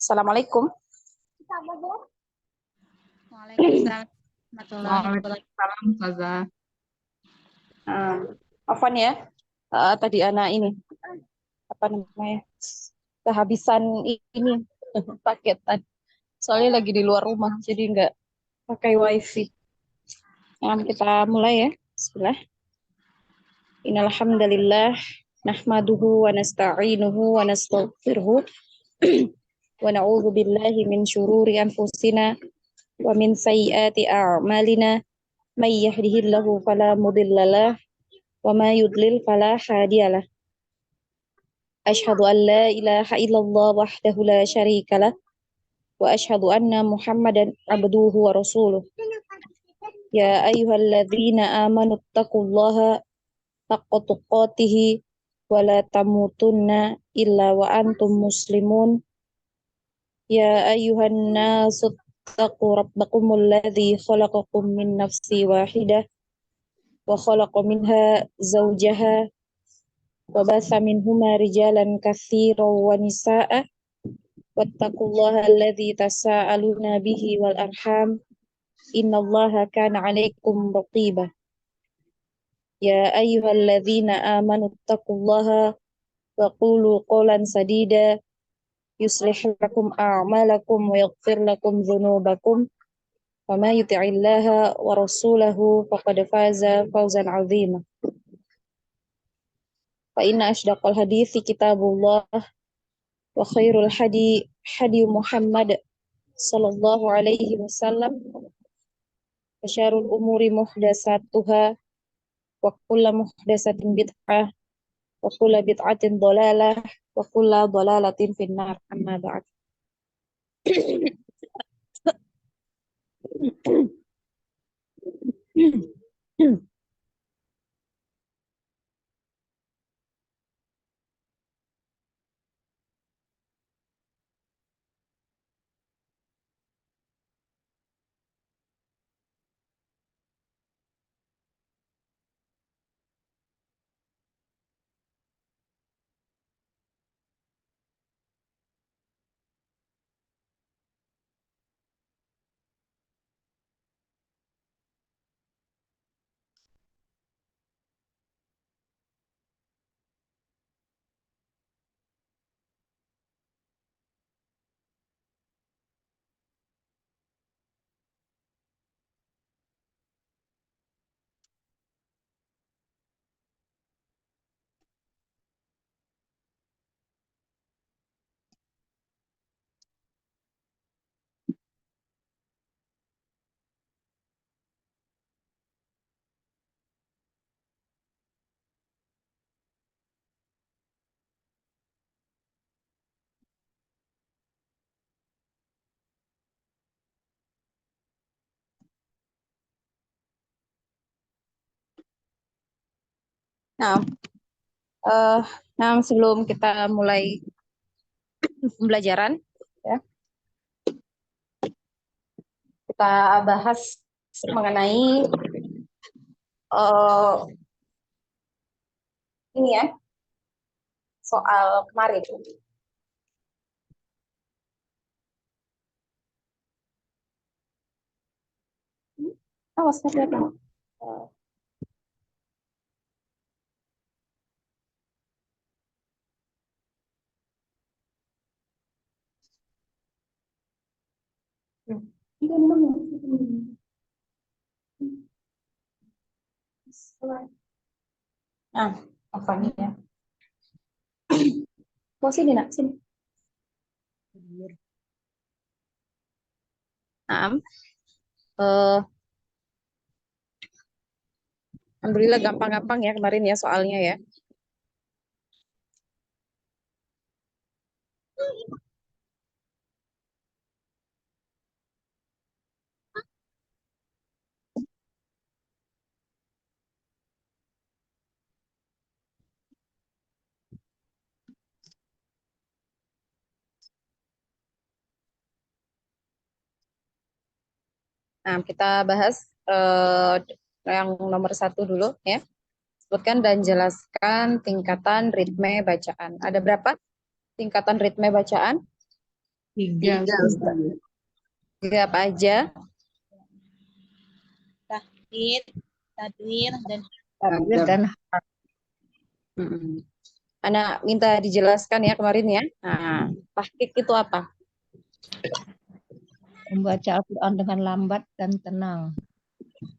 Assalamualaikum. Waalaikumsalam warahmatullahi wabarakatuh. Waalaikumsalam, Ustazah. Afwan ya, tadi anak ini apa namanya kehabisan ini paketan. Soalnya lagi di luar rumah, jadi nggak pakai wifi. Kita mulai ya. Bismillah. Innal hamdalillah nahmaduhu wa nasta'inuhu wa nastaghfiruhu wa na'udzu billahi min syururi anfusina wa min sayyiati a'malina may yahdihillahu fala mudilla lahu wa may yudlil fala hadiyalah. Asyhadu an la ilaha illallah wahdahu la syarika lah wa asyhadu anna Muhammadan abduhu wa rasuluh. Ya ayyuhalladzina amanu taqullaha haqqa tuqatih wa la tamutunna illa wa antum muslimun. Ya ayyuhan nasu taqu rabbakumul ladzi khalaqakum min nafsi wahidah wa khalaqa minha zawjaha wa batha minhuma rijalan katsiran wa nisaa'a wattaqullaha alladzi tasaaluna bihi wal arham innallaha kana 'alaikum raqiba. Ya ayyuhalladzina amanu taqullaha wa qulu qawlan sadida yuslih lakum a'malakum wa yaghfir lakum dzunubakum wa may yuti'illaha wa rasulahu faqad faza fawzan 'azima. Fa inna asydaqal hadithi kitabullah wa khairul hadi Muhammad sallallahu alaihi wasallam wa syarrul umuri muhdatsatuha wa kullu muhdatsatin bid'ah wa kullu bid'atin dhalalah wa kullu dhalalatin finnar. Amma ba'd. Nah, sebelum kita mulai pembelajaran, ya, kita bahas mengenai ini ya, soal kemarin. Awas, hati-hati. Nah, apa nih ya? Sini nak, sini. Nah, alhamdulillah gampang-gampang ya kemarin ya soalnya ya. Nah, kita bahas yang nomor 1 dulu ya. Sebutkan dan jelaskan tingkatan ritme bacaan. Ada berapa tingkatan ritme bacaan? Tiga. Tiga apa aja? Tahqiq, tadwir, dan Tadwir dan Anak minta dijelaskan ya kemarin ya. Nah, tahqiq itu apa? membaca Al-Quran dengan lambat dan tenang.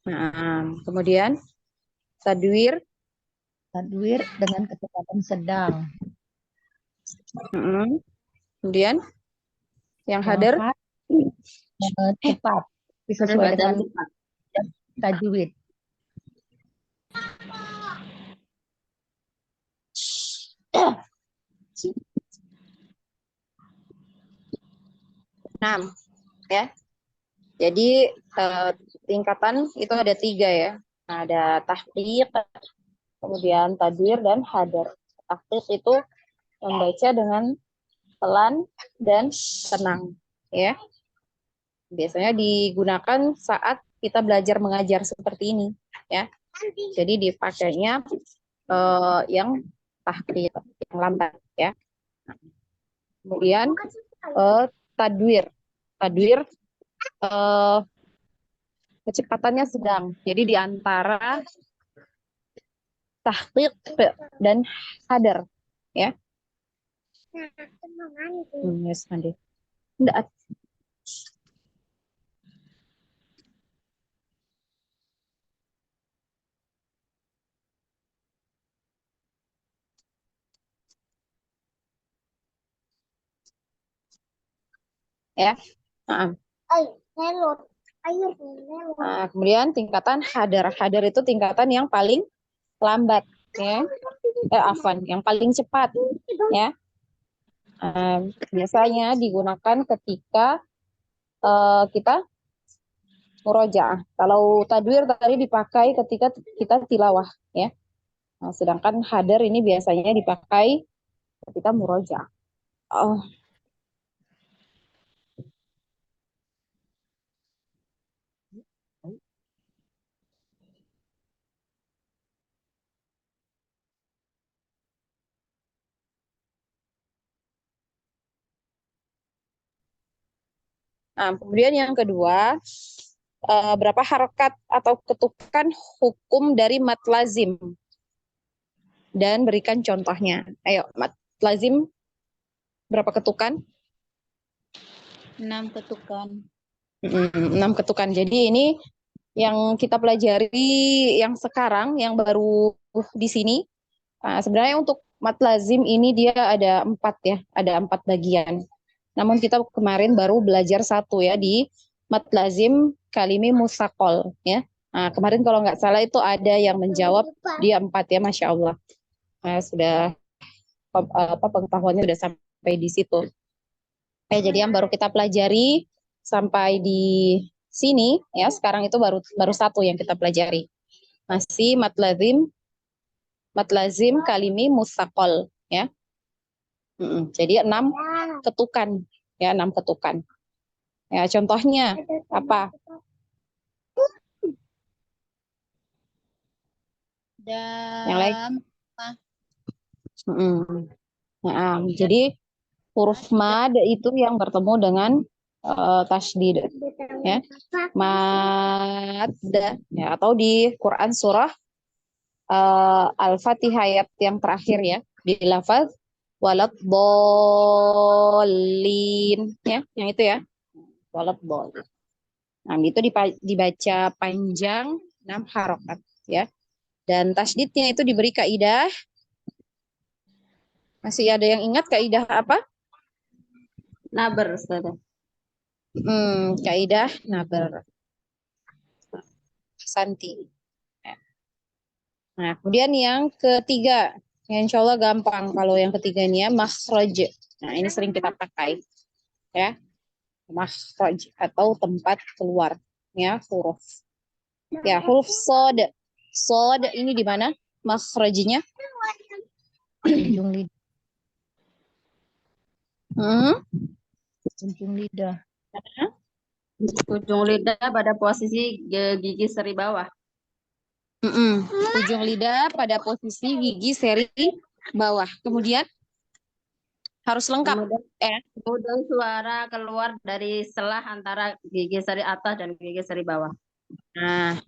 Nah, kemudian tadwir. Tadwir dengan kecepatan sedang. Kemudian yang Yang hadir cepat sesuai dengan tajwid. enam ya. Jadi tingkatan itu ada 3 ya. Nah, ada tahqiq, kemudian tadwir dan hadar. Tahqiq itu membaca dengan pelan dan tenang ya. Biasanya digunakan saat kita belajar mengajar seperti ini ya. Jadi dipakainya yang tahqiq, yang lambat ya. Kemudian tadwir. Tadwir kecepatannya sedang. Jadi di antara tahqiq dan hadar ya. Yes, Andi. Enggak. Ya. Nah, kemudian tingkatan hadar. Hadar itu tingkatan yang paling lambat ya. Yang paling cepat ya. Biasanya digunakan ketika kita murojaah. Kalau tadwir tadi dipakai ketika kita tilawah ya. Nah, sedangkan hadar ini biasanya dipakai ketika murojaah. Nah, kemudian yang kedua, berapa harokat atau ketukan hukum dari mat lazim? Dan berikan contohnya. Ayo, mat lazim berapa ketukan? 6 ketukan. 6 ketukan. Jadi ini yang kita pelajari yang sekarang, yang baru di sini. Nah, sebenarnya untuk mat lazim ini dia ada 4 ya, ada 4 bagian. Namun kita kemarin baru belajar 1 ya di mat lazim kalimi musakol ya. Nah, kemarin kalau nggak salah itu ada yang menjawab dia 4 ya, Masya Allah. Nah, sudah pengetahuannya sudah sampai di situ. Jadi yang baru kita pelajari sampai di sini ya, sekarang itu baru 1 yang kita pelajari. Masih mat lazim kalimi musakol ya. Jadi 6 ketukan ya, 6 ketukan. Ya, contohnya apa? Yang lain? Nah, jadi huruf mad itu yang bertemu dengan tasydid ya. Mad ya, atau di Quran surah Al-Fatihah ayat yang terakhir ya, di lafaz walad bolin ya, yang itu ya. Walad bolin. Nah, itu dibaca panjang 6 harokat ya. Dan tasydidnya itu diberi kaidah. Masih ada yang ingat kaidah apa? Naber, Ustazah. Kaidah naber. Santi. Nah, kemudian yang ketiga, yang insya Allah gampang. Kalau yang ketiga ini ya, makhraj. Nah, ini sering kita pakai. Ya, makhraj atau tempat keluar. Ya, huruf. Ya, huruf sod. Sod ini di mana makhrajnya? Ujung lidah. Ujung lidah. Ujung lidah pada posisi gigi seri bawah. Ujung lidah pada posisi gigi seri bawah. Kemudian Harus lengkap. Kemudian suara keluar dari selah antara gigi seri atas dan gigi seri bawah. Nah,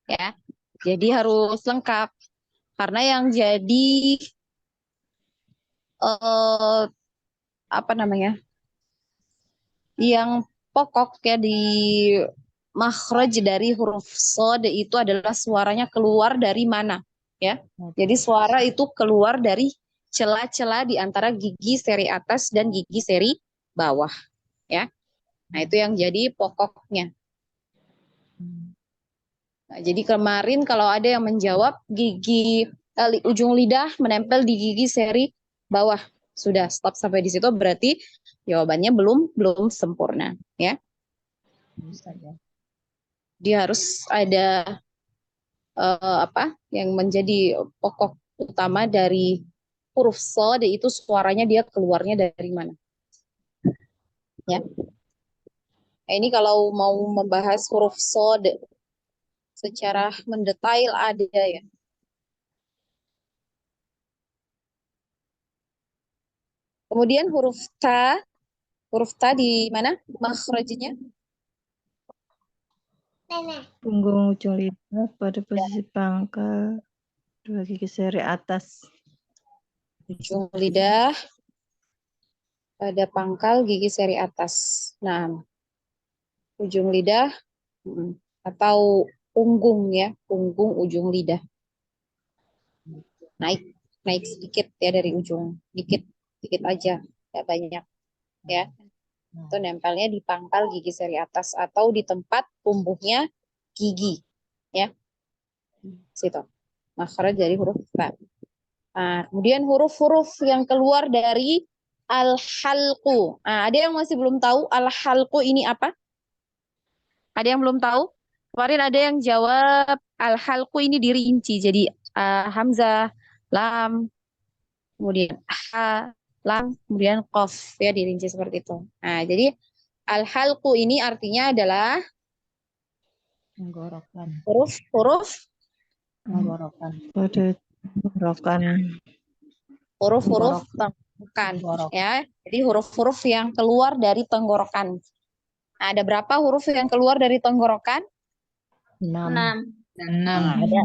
ya. Jadi harus lengkap. Karena yang jadi apa namanya? Yang pokok ya di makhraj dari huruf shad itu adalah suaranya keluar dari mana, ya. Jadi suara itu keluar dari celah-celah di antara gigi seri atas dan gigi seri bawah, ya. Nah, itu yang jadi pokoknya. Nah, jadi kemarin kalau ada yang menjawab gigi ujung lidah menempel di gigi seri bawah, sudah stop sampai di situ, berarti jawabannya belum sempurna, ya. Bisa ya. Dia harus ada apa yang menjadi pokok utama dari huruf shad itu suaranya dia keluarnya dari mana, ya. Nah, ini kalau mau membahas huruf shad secara mendetail ada ya. Kemudian huruf ta di mana makhrajnya? Punggung ujung lidah pada posisi pangkal, dua gigi seri atas. Ujung lidah pada pangkal gigi seri atas. Nah, ujung lidah atau punggung ya, punggung ujung lidah. Naik sedikit ya dari ujung, dikit aja, tidak banyak ya. Itu nempelnya di pangkal gigi seri atas atau di tempat tumbuhnya gigi, ya. Situ. Makhraj dari huruf ta. Nah, kemudian huruf-huruf yang keluar dari al-halqu. Nah, ada yang masih belum tahu al-halqu ini apa? Ada yang belum tahu? Kemarin ada yang jawab al-halqu ini dirinci. Jadi hamzah, lam, kemudian ha, lam, kemudian qaf ya dirinci seperti itu. Nah, jadi al-halqu ini artinya adalah Tenggorokan. huruf-huruf Tenggorokan. Pada tenggorokan. huruf-huruf tenggorokan ya. Jadi huruf-huruf yang keluar dari tenggorokan. Nah, ada berapa huruf yang keluar dari tenggorokan? 6. 6. Nah, ada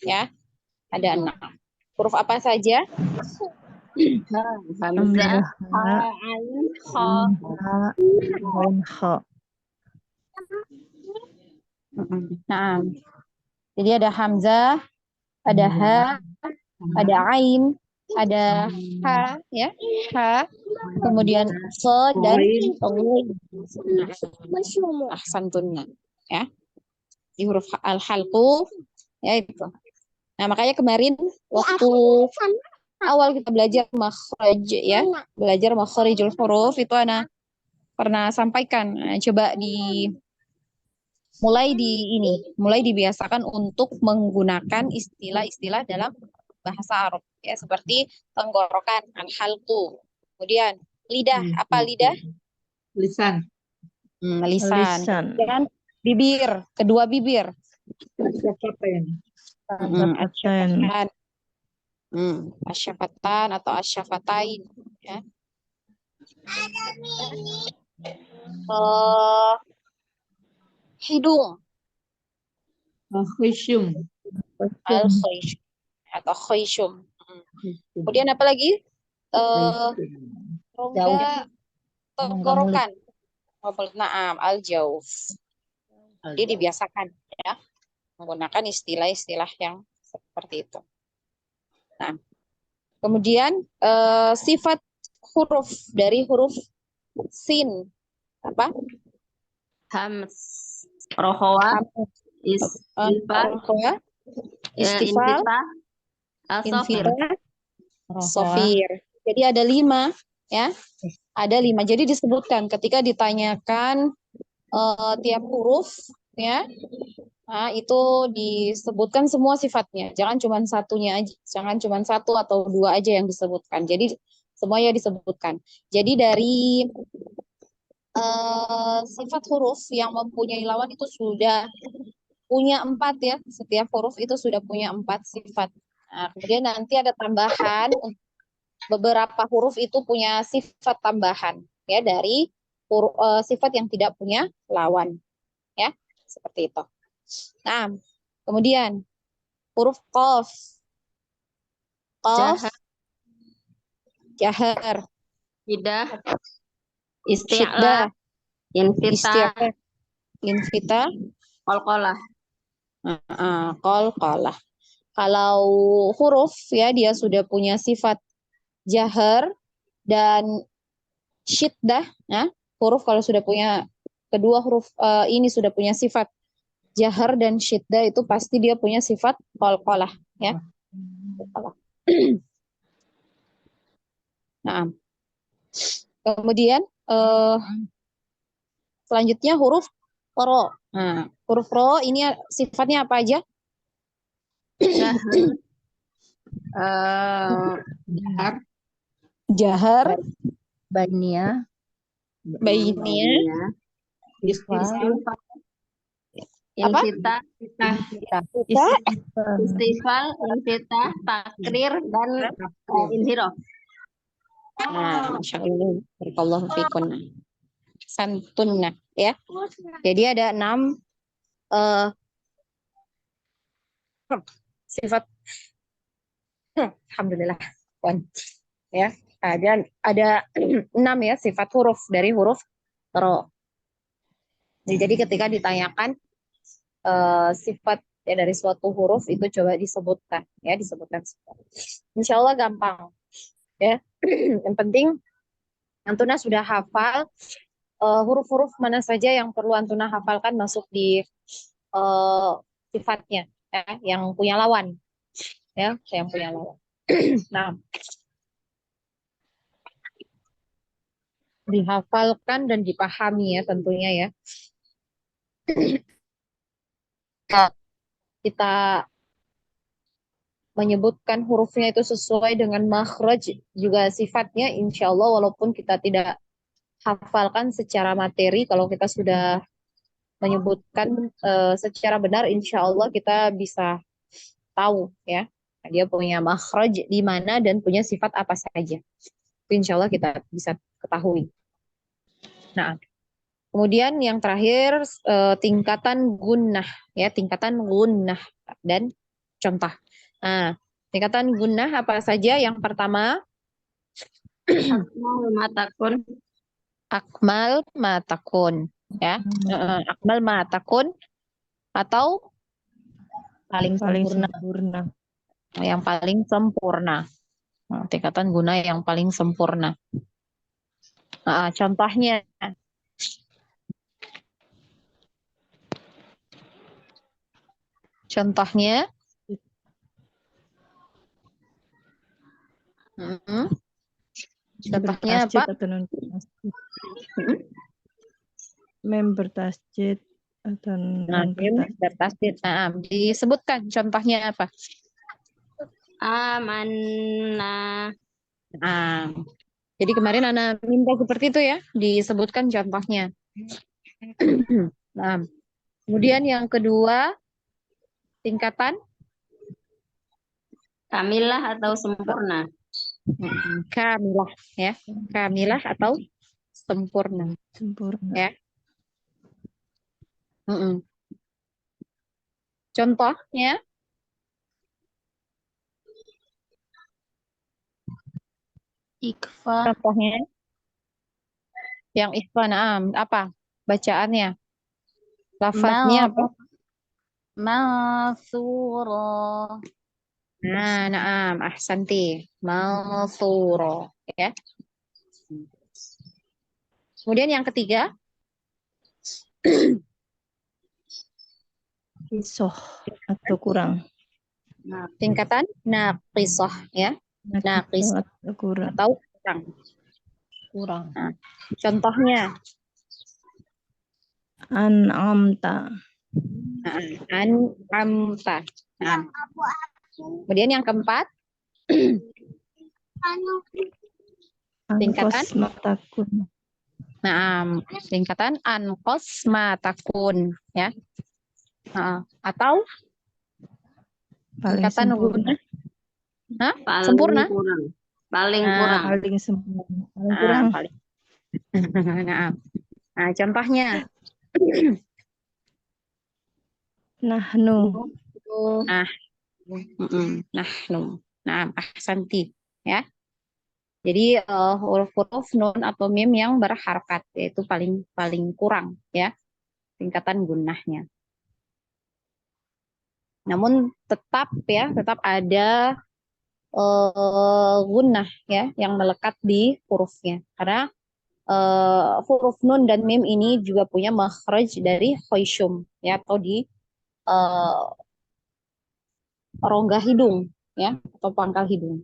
ya. Ada 6. Huruf apa saja? Hamzah, ha, ain, kha. Kha. Nah, jadi ada hamzah, ada ha, ada ain, ada ha, ya, ha, kemudian so dan ahsantunna, ya. Di huruf al-halqu, ya itu. Nah, makanya kemarin waktu awal kita belajar makhraj, ya, belajar makhrijul huruf itu Ana pernah sampaikan. Nah, coba mulai dibiasakan untuk menggunakan istilah-istilah dalam bahasa Arab ya, seperti tenggorokan, al-halqu. Kemudian lidah, apa lidah? Lisan. Lisan. Lisan. Dan bibir, kedua bibir. Asyafatan. Asyafatan atau asyafatain ya. Hidung. Khusyum. Al-khayshum atau khayshum. Kemudian apa lagi? Rongga tenggorokan. Naam, al-jauf. Jadi dibiasakan ya menggunakan istilah-istilah yang seperti itu. Nah, kemudian sifat huruf dari huruf sin apa? Hams, rohowa, Rohowa, istifal, infitah, sofir. Jadi ada 5 ya. Ada 5. Jadi disebutkan ketika ditanyakan tiap huruf ya. Nah, itu disebutkan semua sifatnya. Jangan cuma satunya aja. Jangan cuma 1 atau 2 aja yang disebutkan. Jadi semuanya disebutkan. Jadi dari sifat huruf yang mempunyai lawan itu sudah punya 4 ya. Setiap huruf itu sudah punya 4 sifat. Nah, kemudian nanti ada tambahan beberapa huruf itu punya sifat tambahan ya dari sifat yang tidak punya lawan ya, seperti itu. Nah, kemudian huruf qaf. Qaf, jahar, Tidak. syiddah, Isti'la. Infita. isti'la, infita, Qalqalah. qalqalah. Kalau huruf ya dia sudah punya sifat jahar dan syiddah ya. Huruf kalau sudah punya kedua huruf ini sudah punya sifat jahar dan syiddah itu pasti dia punya sifat qalqalah ya. Nah, kemudian selanjutnya huruf ro. Nah, huruf ro ini sifatnya apa aja? Jahar, Bainia, bayinia, Isfal, apa? Infita. Istifal. Infita. Takrir. Dan inhiraf. Nah, Masya Allah, barakallahu fikum. Santunna ya. Jadi ada 6 sifat. Alhamdulillah. Ya, ada 6 ya sifat huruf dari huruf ro. Jadi ketika ditanyakan sifat ya dari suatu huruf itu coba disebutkan ya, disebutkan. Insya Allah gampang ya. Yang penting Antuna sudah hafal huruf-huruf mana saja yang perlu Antuna hafalkan masuk di sifatnya ya, yang punya lawan ya, yang punya lawan. Nah, dihafalkan dan dipahami ya tentunya ya. Kita menyebutkan hurufnya itu sesuai dengan makhraj juga sifatnya, insya Allah walaupun kita tidak hafalkan secara materi, kalau kita sudah menyebutkan secara benar, insya Allah kita bisa tahu ya dia punya makhraj di mana dan punya sifat apa saja. Insya Allah kita bisa ketahui. Nah, kemudian yang terakhir tingkatan gunnah ya, tingkatan gunnah dan contoh. Nah, tingkatan gunnah apa saja? Yang pertama Matakun. akmal matakun ya. Akmal matakun atau paling sempurna. Yang paling sempurna. Nah, tingkatan guna yang paling sempurna. Nah, contohnya contohnya apa? Member tasjid atau bertasjid. Nah, disebutkan contohnya apa? Amanna. Nah, jadi kemarin Ana minta seperti itu ya, disebutkan contohnya. Nah, kemudian yang kedua tingkatan Kamilah atau sempurna. Kamilah ya, kamilah atau sempurna. Ya. Contohnya Ikfa. contohnya yang ikhfa, apa bacaannya? Lafaznya apa? Mansura. Nah, ahsanti. Mansura ya. Kemudian yang ketiga isoh atau kurang. Tingkatan naqisah ya. Naqisah atau kurang. Nah, contohnya An'amta. An'amta. Nah. Kemudian yang keempat tingkatan matakun. Nah, tingkatan anqos matakun ya. Atau paling tingkatan sempurna. sempurna. Paling Nah, kurang. paling sempurna. Paling Nah, kurang. paling. Nah, contohnya. Nahnu. Nah, nah, nah, ahsanti, ya. Jadi huruf-huruf nun atau mim yang berharokat yaitu paling kurang, ya, tingkatan gunnahnya. Namun tetap ada gunnah, ya, yang melekat di hurufnya. Karena huruf nun dan mim ini juga punya makhraj dari khayshum, ya, atau di rongga hidung, ya, atau pangkal hidung.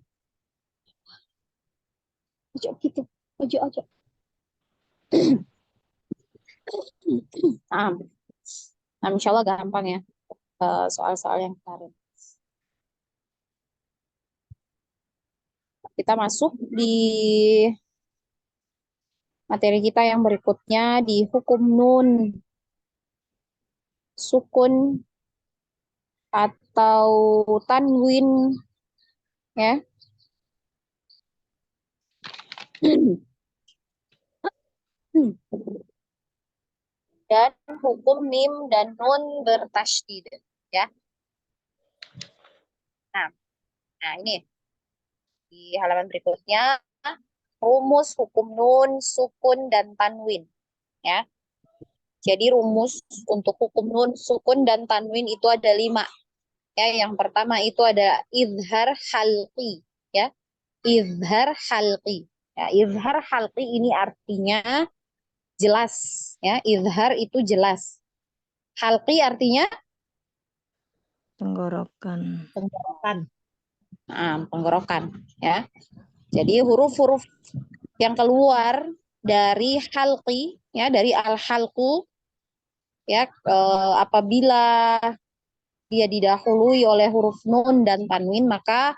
Ojo gitu, ojo. Nah, insya Allah gampang ya soal-soal yang kemarin. Kita masuk di materi kita yang berikutnya di hukum nun, sukun atau tanwin, ya. Dan hukum mim dan nun bertasydid, ya. Nah, ini di halaman berikutnya rumus hukum nun, sukun dan tanwin, ya. Jadi rumus untuk hukum nun, sukun dan tanwin itu ada 5. Ya, yang pertama itu ada izhar halqi, ya. Izhar halqi. Ya, izhar halqi ini artinya jelas, ya. Izhar itu jelas. Halqi artinya Tenggorokan. Penggorokan, ya. Jadi huruf-huruf yang keluar dari halqi, ya, dari al-halqu, ya, apabila dia didahului oleh huruf nun dan tanwin, maka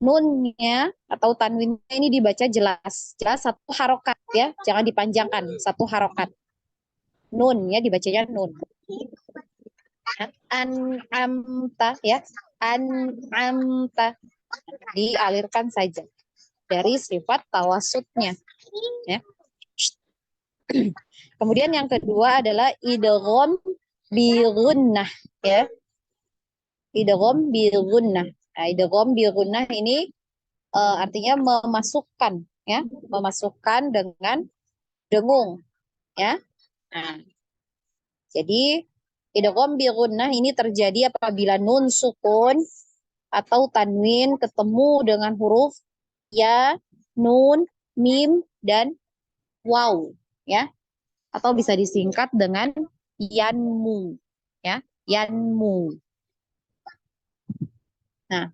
nunnya atau tanwinnya ini dibaca jelas satu harokat, ya, jangan dipanjangkan, satu harokat. Nun, ya, dibacanya nun. An'amta, ya, an'amta, dialirkan saja dari sifat tawasutnya, ya. Kemudian yang kedua adalah idgham bi gunnah, ya. Idgham bi gunnah. Nah, idgham bi gunnah ini artinya memasukkan, ya, memasukkan dengan dengung, ya. Nah, jadi idgham bi gunnah ini terjadi apabila nun sukun atau tanwin ketemu dengan huruf ya, nun, mim dan waw, ya. Atau bisa disingkat dengan yanmu, ya, yanmu. Nah,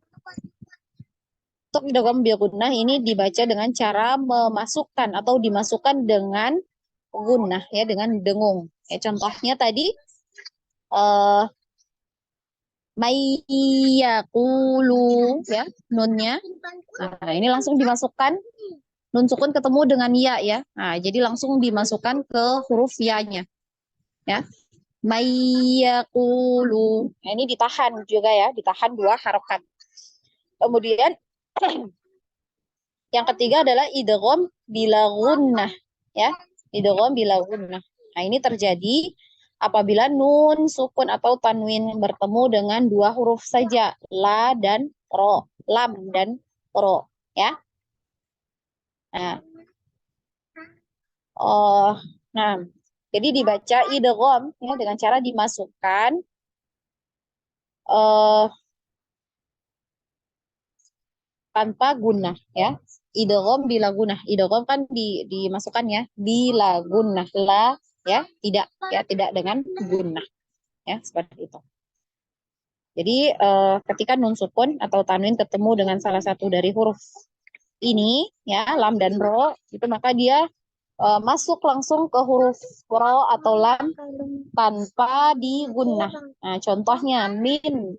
untuk idgham bil gunnah ini dibaca dengan cara memasukkan atau dimasukkan dengan gunnah, ya, dengan dengung. Ya, contohnya tadi mayyaqulu, ya, nunnya. Nah, ini langsung dimasukkan, nun sukun ketemu dengan ya, ya. Nah, jadi langsung dimasukkan ke huruf ya-nya, ya. Mayyaqulu. Nah, ini ditahan juga, ya, ditahan 2 harokat. Kemudian yang ketiga adalah idgham bila gunnah, ya. Idgham bila gunnah. Nah, ini terjadi apabila nun, sukun atau tanwin bertemu dengan 2 huruf saja, la dan ro, lam dan ro, ya. Nah, nah, jadi dibaca idgham, ya, dengan cara dimasukkan tanpa gunnah, ya. Idgham bila gunnah. Idgham kan dimasukkan, ya, bila gunnah, la, ya, tidak dengan gunnah, ya, seperti itu. Jadi ketika nun sukun atau tanwin ketemu dengan salah satu dari huruf ini, ya, lam dan ro, itu maka dia masuk langsung ke huruf ro atau lam tanpa digunnah. Nah, contohnya min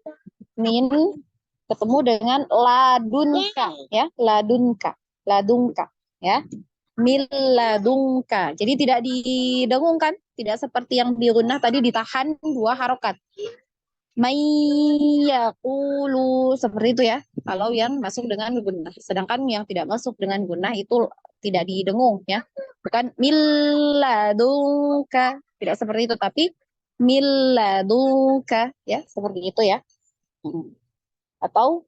ketemu dengan ladunka, ya, ladunka, ya, mil ladunka. Jadi tidak didengungkan, tidak seperti yang digunnah tadi ditahan 2 harokat. Mayyaqulu, seperti itu ya. Kalau yang masuk dengan gunnah. Sedangkan yang tidak masuk dengan gunnah itu tidak didengung ya. Bukan milladunka, tidak seperti itu, tapi milladunka ya, seperti itu ya. Atau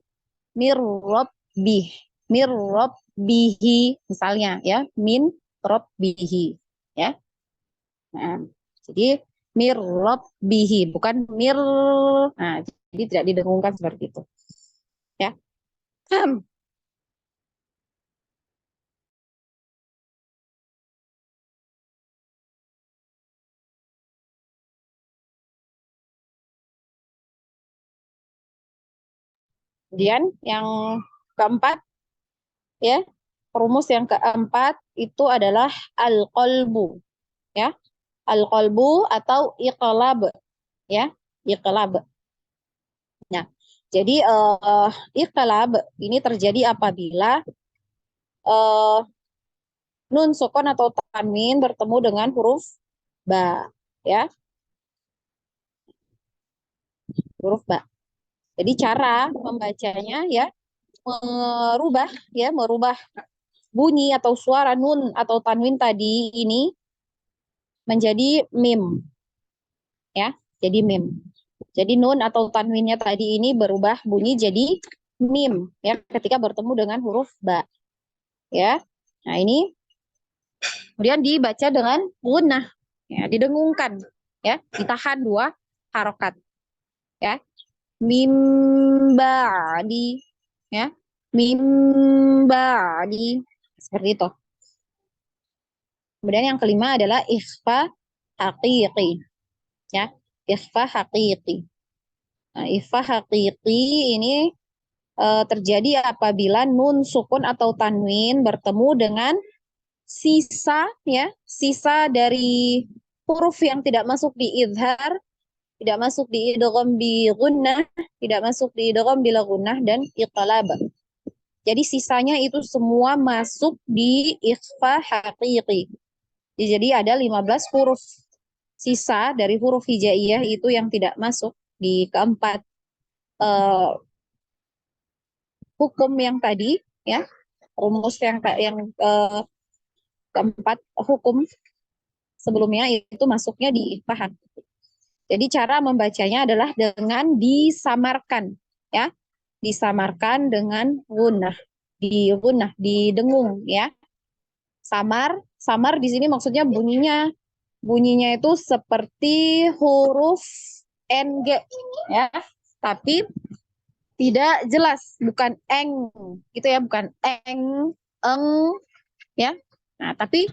mirrabbih, mirrabbihi misalnya ya, min rabbihi ya. Nah, jadi mirrabbihi bukan mir. Nah, jadi tidak didengungkan seperti itu. Ya. Kemudian yang keempat ya, rumus yang keempat itu adalah al-qalbu ya. Al-qalbu atau iqlab ya, iqlab. Nah, jadi iqlab ini terjadi apabila nun sukun atau tanwin bertemu dengan huruf ba ya, huruf ba. Jadi cara membacanya ya, merubah bunyi atau suara nun atau tanwin tadi ini menjadi mim ya, jadi mim. Jadi nun atau tanwinnya tadi ini berubah bunyi jadi mim ya ketika bertemu dengan huruf ba ya. Nah, ini kemudian dibaca dengan gunnah ya, didengungkan ya, ditahan 2 harokat ya. Mim ba'di ya, mim ba'di, seperti itu. Kemudian yang kelima adalah ikhfa haqiqi ya, ikhfa haqiqi. Nah, ikhfa haqiqi ini terjadi apabila nun sukun atau tanwin bertemu dengan sisa ya, sisa dari huruf yang tidak masuk di idhar, tidak masuk di idgham bi gunnah, tidak masuk di idgham bila gunnah dan iqlab. Jadi sisanya itu semua masuk di ikhfa haqiqi. Jadi ada 15 huruf sisa dari huruf hijaiyah itu yang tidak masuk di keempat hukum yang tadi ya, rumus yang keempat hukum sebelumnya itu masuknya di ikhfa. Jadi cara membacanya adalah dengan disamarkan ya, disamarkan dengan gunnah, didengung ya. Samar di sini maksudnya bunyinya itu seperti huruf ng ya, tapi tidak jelas, bukan eng gitu ya, bukan eng ya. Nah, tapi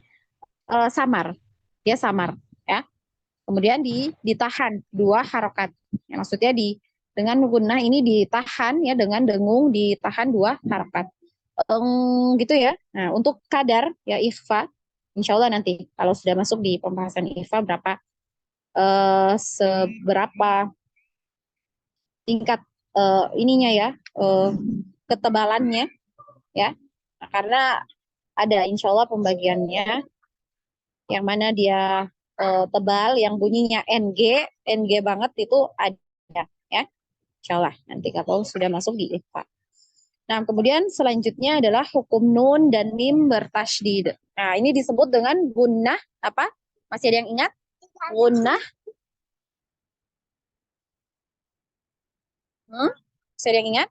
samar, dia samar ya. Kemudian ditahan 2 harokat. Ya, maksudnya dengan gunnah ini ditahan ya, dengan dengung ditahan 2 harokat. Gitu ya. Nah, untuk kadar ya ikhfa, insya Allah nanti kalau sudah masuk di pembahasan ikhfa seberapa tingkat ininya ya, ketebalannya ya. Nah, karena ada insya Allah pembagiannya yang mana dia tebal, yang bunyinya NG banget itu ada ya. Insyaallah nanti kalau sudah masuk di ikhfa. Nah, kemudian selanjutnya adalah hukum nun dan mim bertasydid. Nah, ini disebut dengan gunnah apa? Masih ada yang ingat? Gunnah. Masih ada yang ingat?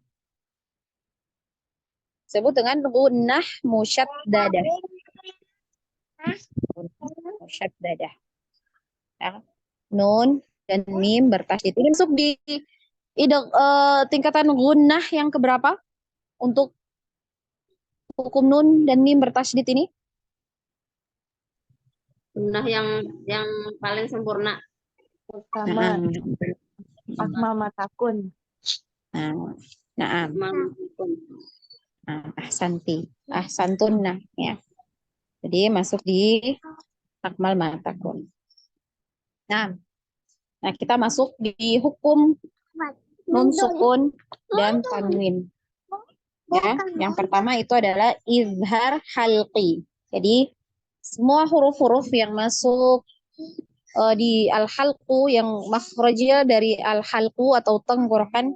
Disebut dengan gunnah musyaddadah. Musyaddadah. Ya. Nun dan mim bertasydid. Ini masuk di tingkatan gunnah yang keberapa untuk hukum nun dan mim bertasydid ini? Gunnah yang paling sempurna. Pertama, akmal matakun. Ahsantunna ya. Jadi masuk di akmal matakun. Nah, kita masuk di hukum nun sukun dan tanwin. Ya, yang pertama itu adalah izhar halqi. Jadi semua huruf-huruf yang masuk di al-halqu yang makhrajnya dari al-halqu atau tenggorokan,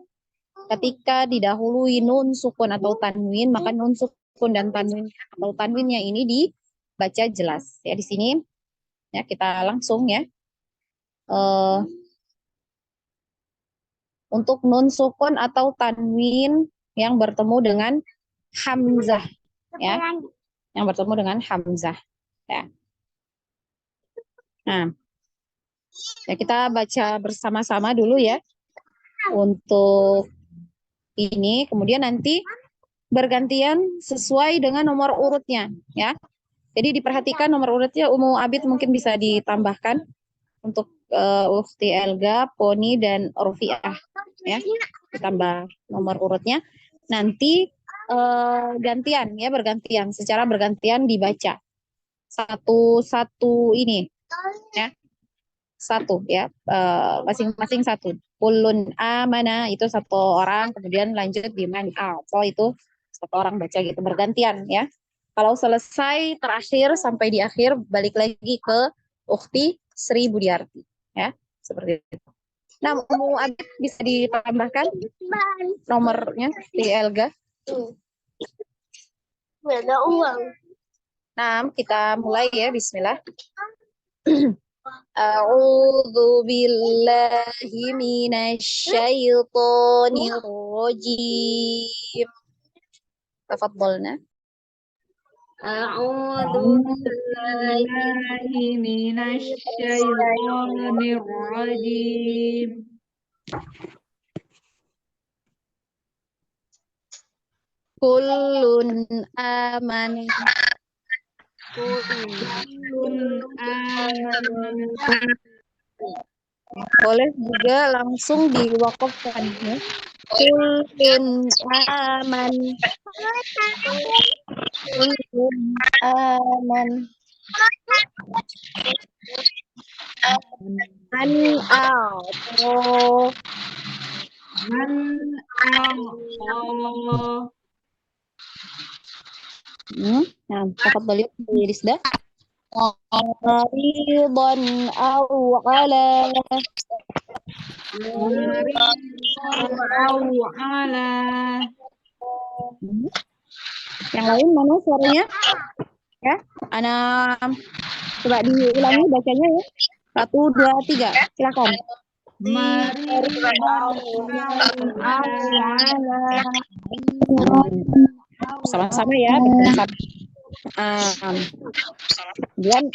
ketika didahului nun sukun atau tanwin, maka nun sukun dan tanwin atau tanwinnya ini dibaca jelas. Ya di sini ya kita langsung ya. Untuk nun sukun atau tanwin yang bertemu dengan hamzah ya. Yang bertemu dengan hamzah ya. Nah, ya kita baca bersama-sama dulu ya. Untuk ini kemudian nanti bergantian sesuai dengan nomor urutnya ya. Jadi diperhatikan nomor urutnya. Umu Abid mungkin bisa ditambahkan untuk Ukhti Elga, Poni dan Orfiah ya. Ditambah nomor urutnya. Nanti gantian ya, bergantian, secara bergantian dibaca. Satu-satu ini ya. Satu ya, masing-masing satu. Kulun amana itu satu orang, kemudian lanjut di man a'ta itu satu orang baca gitu, bergantian ya. Kalau selesai terakhir sampai di akhir balik lagi ke Ukhti Sri Budiarti ya, seperti itu. Nah, Umu Abid bisa ditambahkan nomornya di Elga. Ada uang. Nah, kita mulai ya, bismillah. A'udzu billahi minasyaitonir rajim. Tafadhalna. A'udzu billahi minasyaitonir rajim. Kullun amana. Boleh juga langsung diwakafkan ya. Kullun aman. Kullun aman. Man a'ta. Man a'ta. Nah, tafadhali Rizda. Maridan au ala. Yang lain mana suaranya? Ya, Ana coba diulangi bacanya ya. 1, 2, 3, silakan. Sama-sama ya, bersama. Kemudian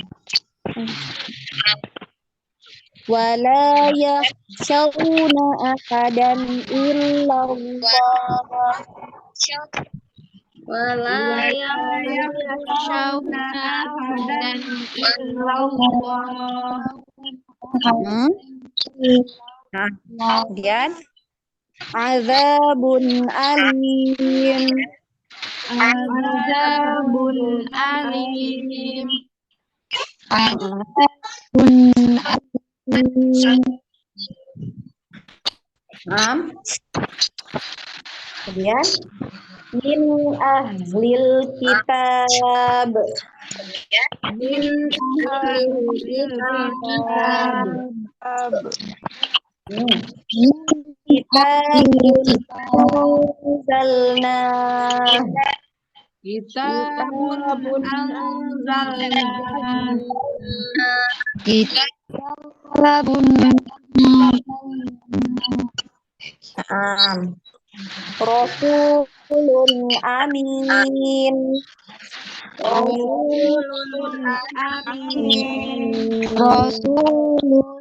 wala yakhshawna ahadan illallah. Wala yakhshawna ahadan illallah. Nah, kemudian azabun alim. Azabun alim. Kemudian min ahlil kitab. Min ahlil kitab. Kitabun anzalna. Kitabun anzalna. Kitabun Rasulun amin. Rasulun amin. Rasulun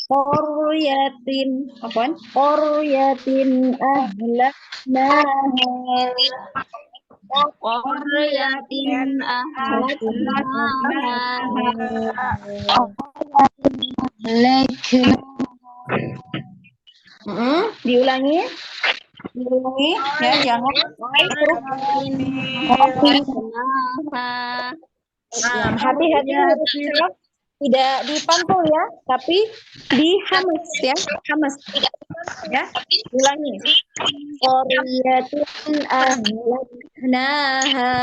Qoryatin apaan? Qoryatin ahlaknaha. Qaryatin ahlaknaha. Diulangi ya, jangan hati-hati. Tidak dipantul ya, tapi dihamas ya, hamas ya. Ulangi. Qaryatin ahlaknaha.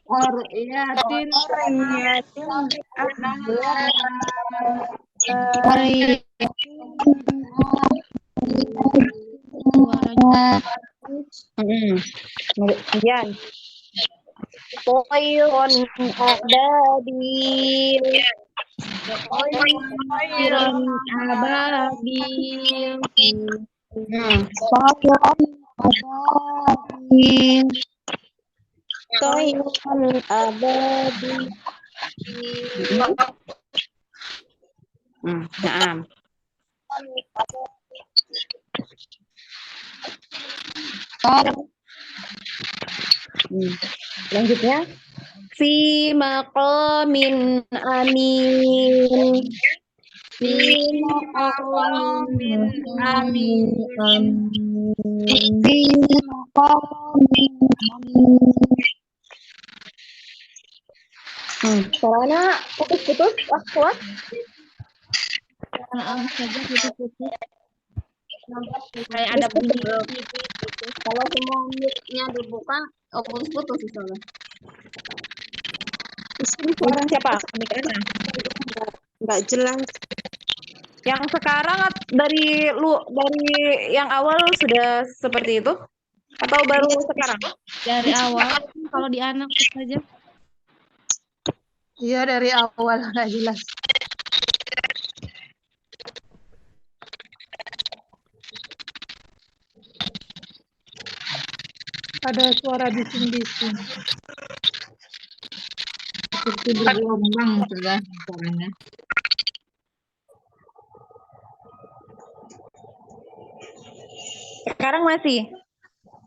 Qaryatin Hari suaranya Kemudian Toyrun ababil. Toyrun ababil. Toyrun ababil. Naam. Selanjutnya fi maqamin amin. Fi maqamin amin. Fi maqamin amin. Karena putus-putus, kuat. saja putus-putus. Kayak ada bunyi. Kalau semua mic-nya dibuka, putus-putus misalnya. Suara siapa? Mic Ana. Nggak jelas. Yang sekarang dari yang awal sudah seperti itu atau baru sekarang? Dari awal kalau di anak saja. Iya, dari awal nggak jelas. Ada suara bising-bising. Seperti bergelombang sudah suaranya. Sekarang masih?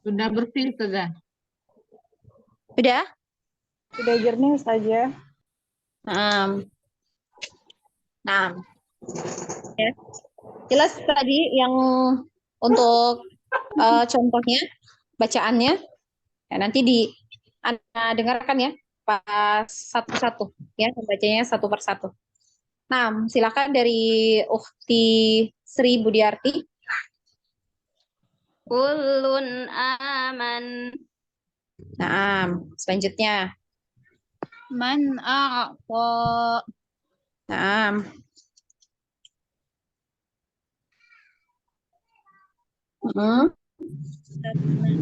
Sudah bersih sudah. Sudah? Sudah jernih saja. Nah, ya. Jelas tadi yang untuk contohnya, bacaannya, ya, nanti Anda dengarkan ya, pas satu-satu, ya, membacanya satu persatu. Nah, silakan dari Ukti Sri Budiarti. Kullun aman. Nah, selanjutnya. Man a'ta. Nah,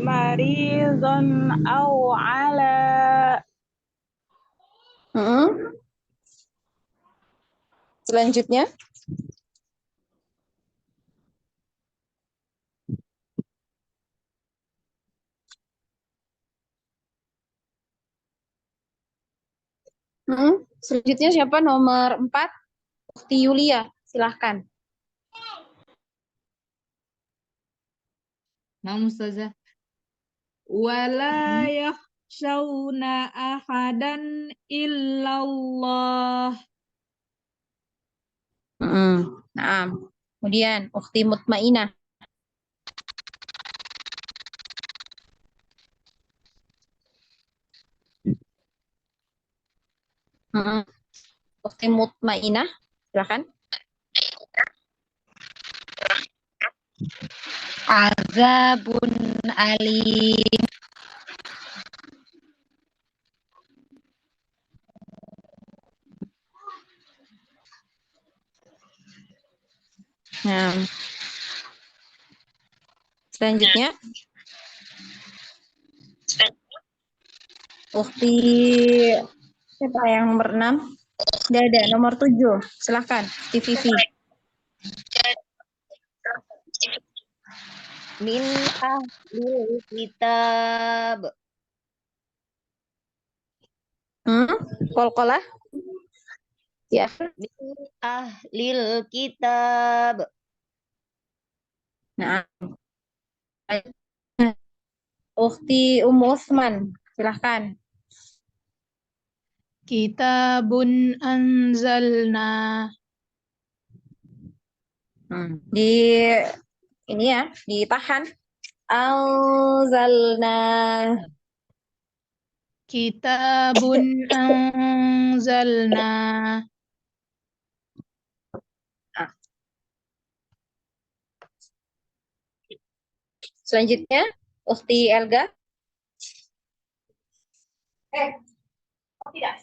Maridun au ala. Selanjutnya. Selanjutnya siapa? Nomor 4, Ukti Yulia. Silahkan. Nah, Ustazah. Wala yakhshawna ahadan illallah. Nah, kemudian Ukti Mutmainah. Ukti Mutmainah, silakan. Azabun alim. Nah, selanjutnya Ukti siapa yang nomor 6? Tidak ada. Nomor 7, silahkan. TVV. Min ahlil kitab. Kolkolah. Ya. Min ahlil kitab. Nah, Ukti Usman, silahkan. Kitabun anzalna. Di ini ya, ditahan. Anzalna. Kitabun anzalna. Selanjutnya, Ukhti Elga. Tidak.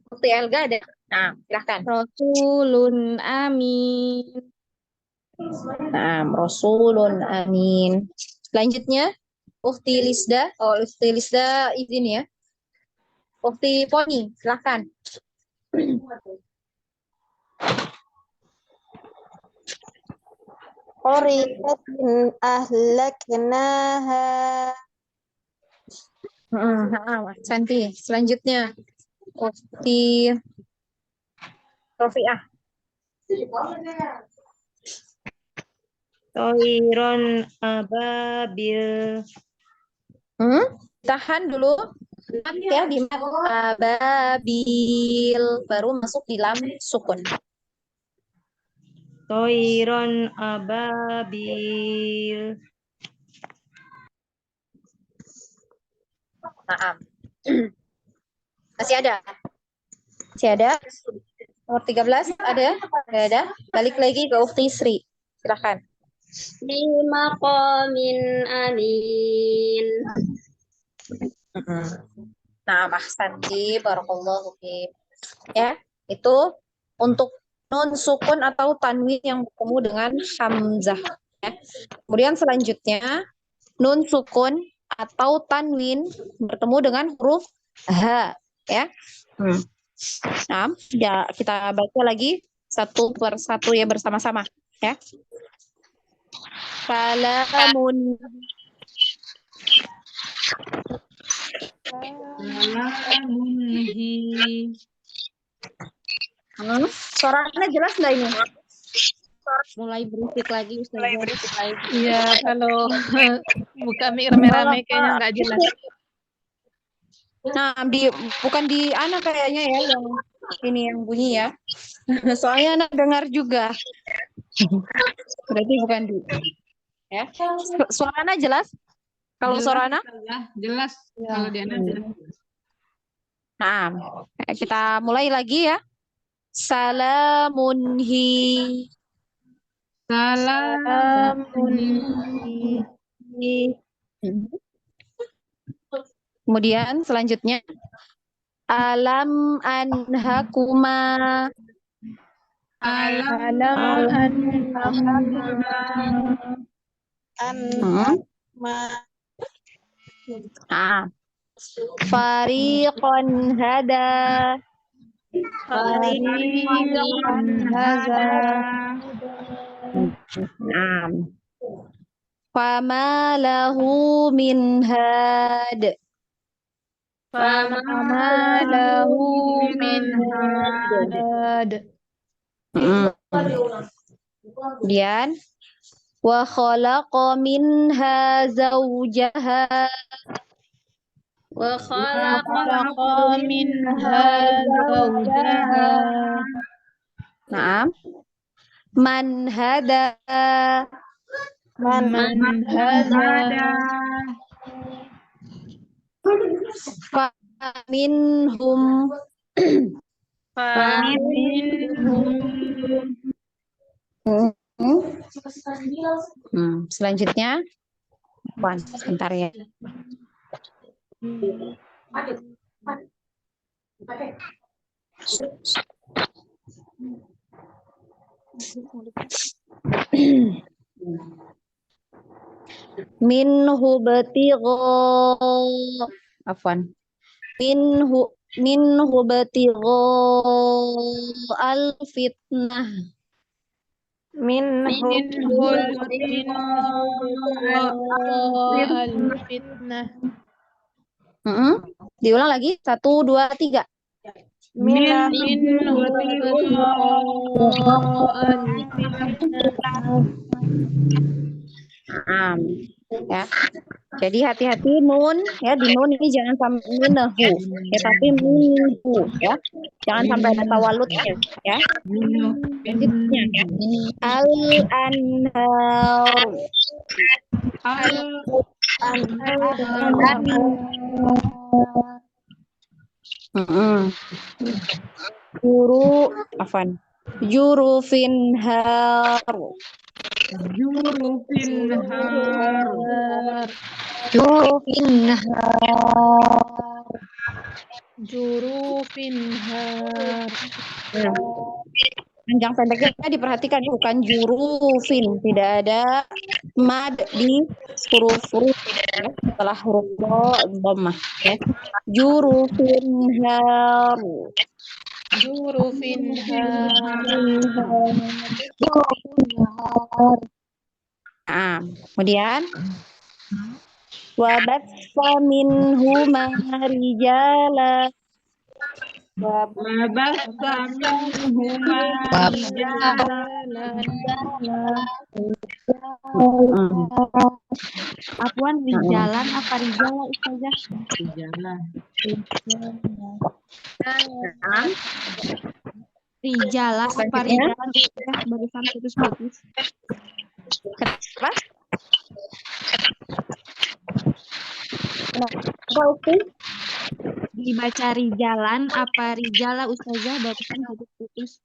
Ukhti Elga ada. Nah, silahkan. Rasulun amin. Nah, Rasulun amin. Selanjutnya, Ukhti Lisda. Oh, Ukhti Lisda izin ya. Ukhti Poni, silahkan. Qaryatin ahlaknaha. Santi. Selanjutnya, Ukhti Rofiah. Toiron ababil. Tahan dulu. Ya, di ababil. Baru masuk di lam sukun. Toiron ababil. Naam. Masih ada? Masih ada? Nomor 13 ada? Nggak ada? Balik lagi ke Ukhti Sri. Silahkan. Fi maqamin amin. Nah, Santi, barakallahu fiik. Ya, itu untuk nun sukun atau tanwin yang bertemu dengan hamzah. Ya. Kemudian selanjutnya, nun sukun atau tanwin bertemu dengan huruf H. Ya. Nah, ya, kita baca lagi satu per satu ya bersama-sama. Ya. Salamun. Suaranya jelas nggak ini? Mulai berisik lagi, Ustazah. Iya, kalau buka mic rame-rame kayaknya nggak jelas. Nah, bukan di anak kayaknya ya yang ini yang bunyi ya. Soalnya anak dengar juga. Berarti bukan di. Ya. Suaranya jelas? Kalau suaranya? Jelas kalau dia Nah, kita mulai lagi ya. Salamunhi. Salamunhi. Kemudian selanjutnya alam anhakuma. Alam Fariqan hada. Fariqan hada. Fama lahu min had. Fama lahu min had. Kemudian wa khalaqa minha zawjaha. Wa khalaqa minha zawjaha. Naam. Man hada. Man hada. Faminhum. Selanjutnya, sebentar ya. Minhu batigha. Afwan. Minhu batigha al-fitnah. al-fitnah. Diulang lagi. 1, 2, 3. Ya. Jadi hati-hati nun ya, di nun ini jangan sampai minahu ya, tapi minhu ya. Jangan sampai ada tawaludnya ya. Selanjutnya al-anhar. Afan. Jurufin har. Jurufin har. Jurufinhar. Panjang pendeknya diperhatikan ya, bukan jurufin, tidak ada mad di huruf-huruf ya, setelah huruf dhammah ya. Jurufin har. Jurufinhar. Nah, kemudian wabatsa minhuma rijala. Wabassa minhuma rijalan. Apaan rijalan apa rijala Ustazah? Rijalan. Rijala apa Selanjutnya. rijalan Ustazah? Barusan putus-putus. Kenapa? Kenapa Ukti? Dibaca rijalan apa rijala Ustazah? Barusan putus-putus.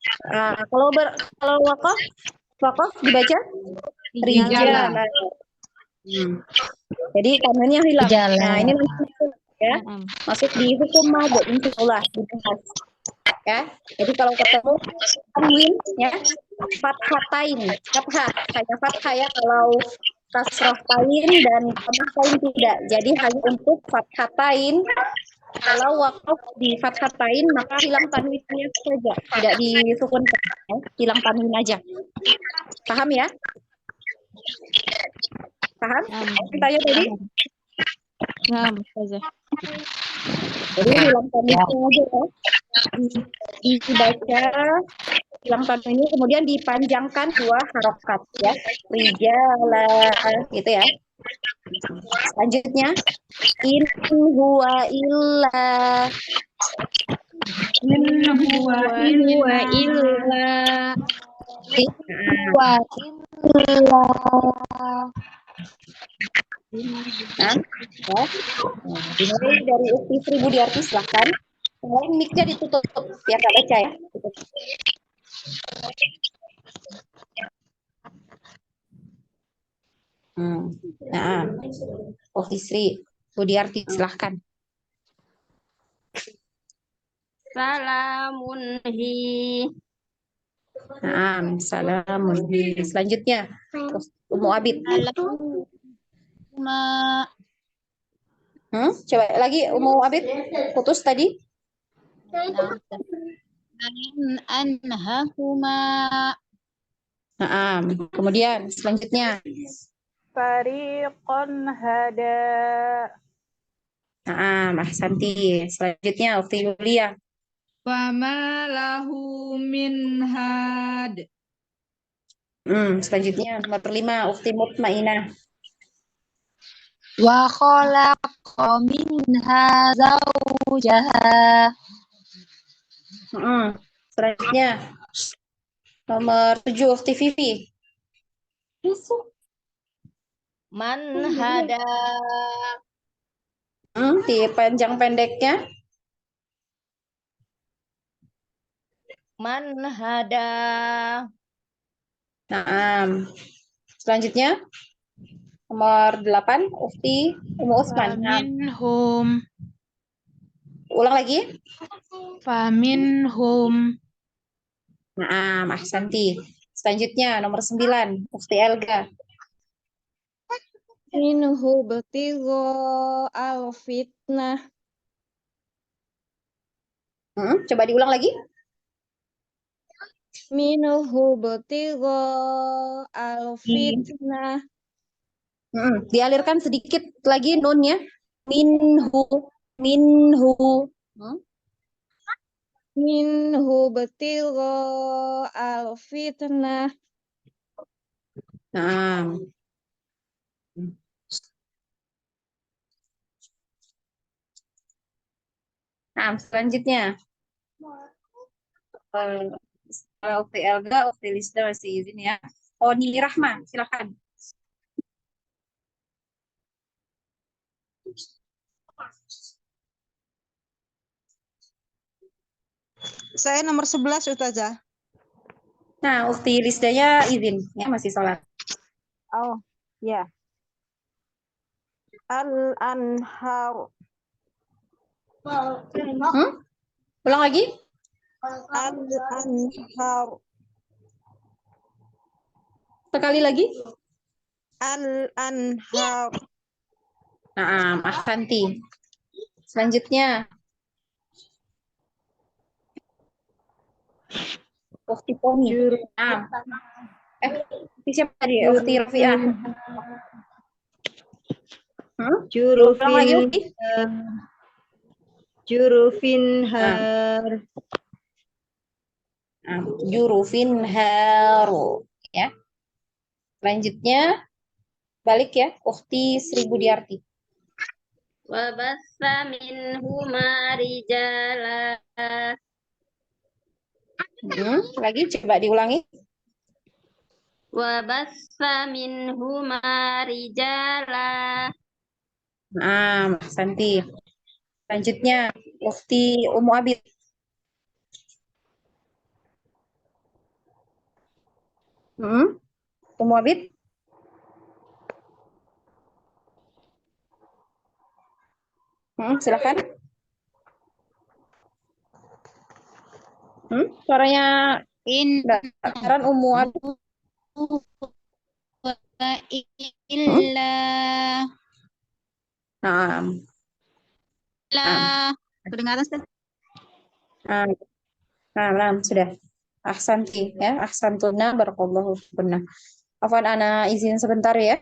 Kalau wakaf dibaca Rijala. rijala. Jadi tangannya hilang. Nah, ini masuk ya. Masuk di hukum mad insyaallah dibahas. Ya. Jadi kalau ketemu tanwin ya, fathatain, fathah, hanya fathah ya, kalau kasrah tain dan dhammah tain tidak. Jadi hanya untuk fathatain. Kalau wakaf di fathatain maka hilang tanwinnya saja, tidak disukunkan, ya. Hilang tanwin aja. Paham ya? Paham? Tanya tadi? Nah, Ustazah. Jadi hilang tanwinnya aja ya. Dibaca hilang tanwinnya, kemudian dipanjangkan 2 harokat ya. Rijala gitu ya. Selanjutnya in huwa illa. In huwa illa. Nah, ya. Dimulai dari Ukti Sri Budiarti, silahkan. Yang mic-nya ditutup biar nggak baca ya. Tutup. Nah, Ukti Sri Budiarti, silahkan. Salamun hi. Nah, salamun. Selanjutnya, Umu Abid. Coba lagi Umu Abid, putus tadi. Nah, kemudian selanjutnya. Fariqan hada. Nah, Santi. Selanjutnya Ukti Yulia. Fama lahu min had. Selanjutnya nomor 5 Ukti Mutmainah. Wa khalaqa minha zawjaha. Selanjutnya nomor 7 Ukti Vivi. Man hada. Di panjang pendeknya. Man hada. Nah, selanjutnya nomor 8 Ukti Umu Usman. Faminhum. Ulang lagi. Faminhum. Nah, Santi. Selanjutnya nomor 9 Ukti Elga. Minhu betigo al fitnah. Coba diulang lagi. Minhu betigo al fitnah. Dialirkan sedikit lagi nunnya. Minhu. Minhu betigo al fitnah. Nah. Nah, selanjutnya. Ukti Elga, Ukti Lisda masih izin ya. Oni Rahma, silakan. Saya nomor 11, Ustazah. Nah, Ukti Lisdanya izin, ya masih sholat. Oh, ya. Al-anhar. Ulang lagi. Al-anhar. Sekali lagi. Al-anhar. Nah, ahsanti. Selanjutnya. Ukti Pomi. Nah. Siapa tadi? Ukti Rafiah. Ulang lagi, Ukti. Jurufin har. Nah, jurufin haru. Ya. Selanjutnya, balik ya, Ukti Sri Budiarti. Wa bassa minhuma rijala. Lagi coba diulangi. Wa bassa minhuma rijala. Nah, Santi. Selanjutnya, Ukti Umu Abid. Umu Abid. Silakan. Suaranya kedengaran Umu Abid. Illa Nah, kedengaran Ustaz? Sudah. Ahsanti ya, ahsantuna barakallahu fikunna. Afwan ana izin sebentar ya.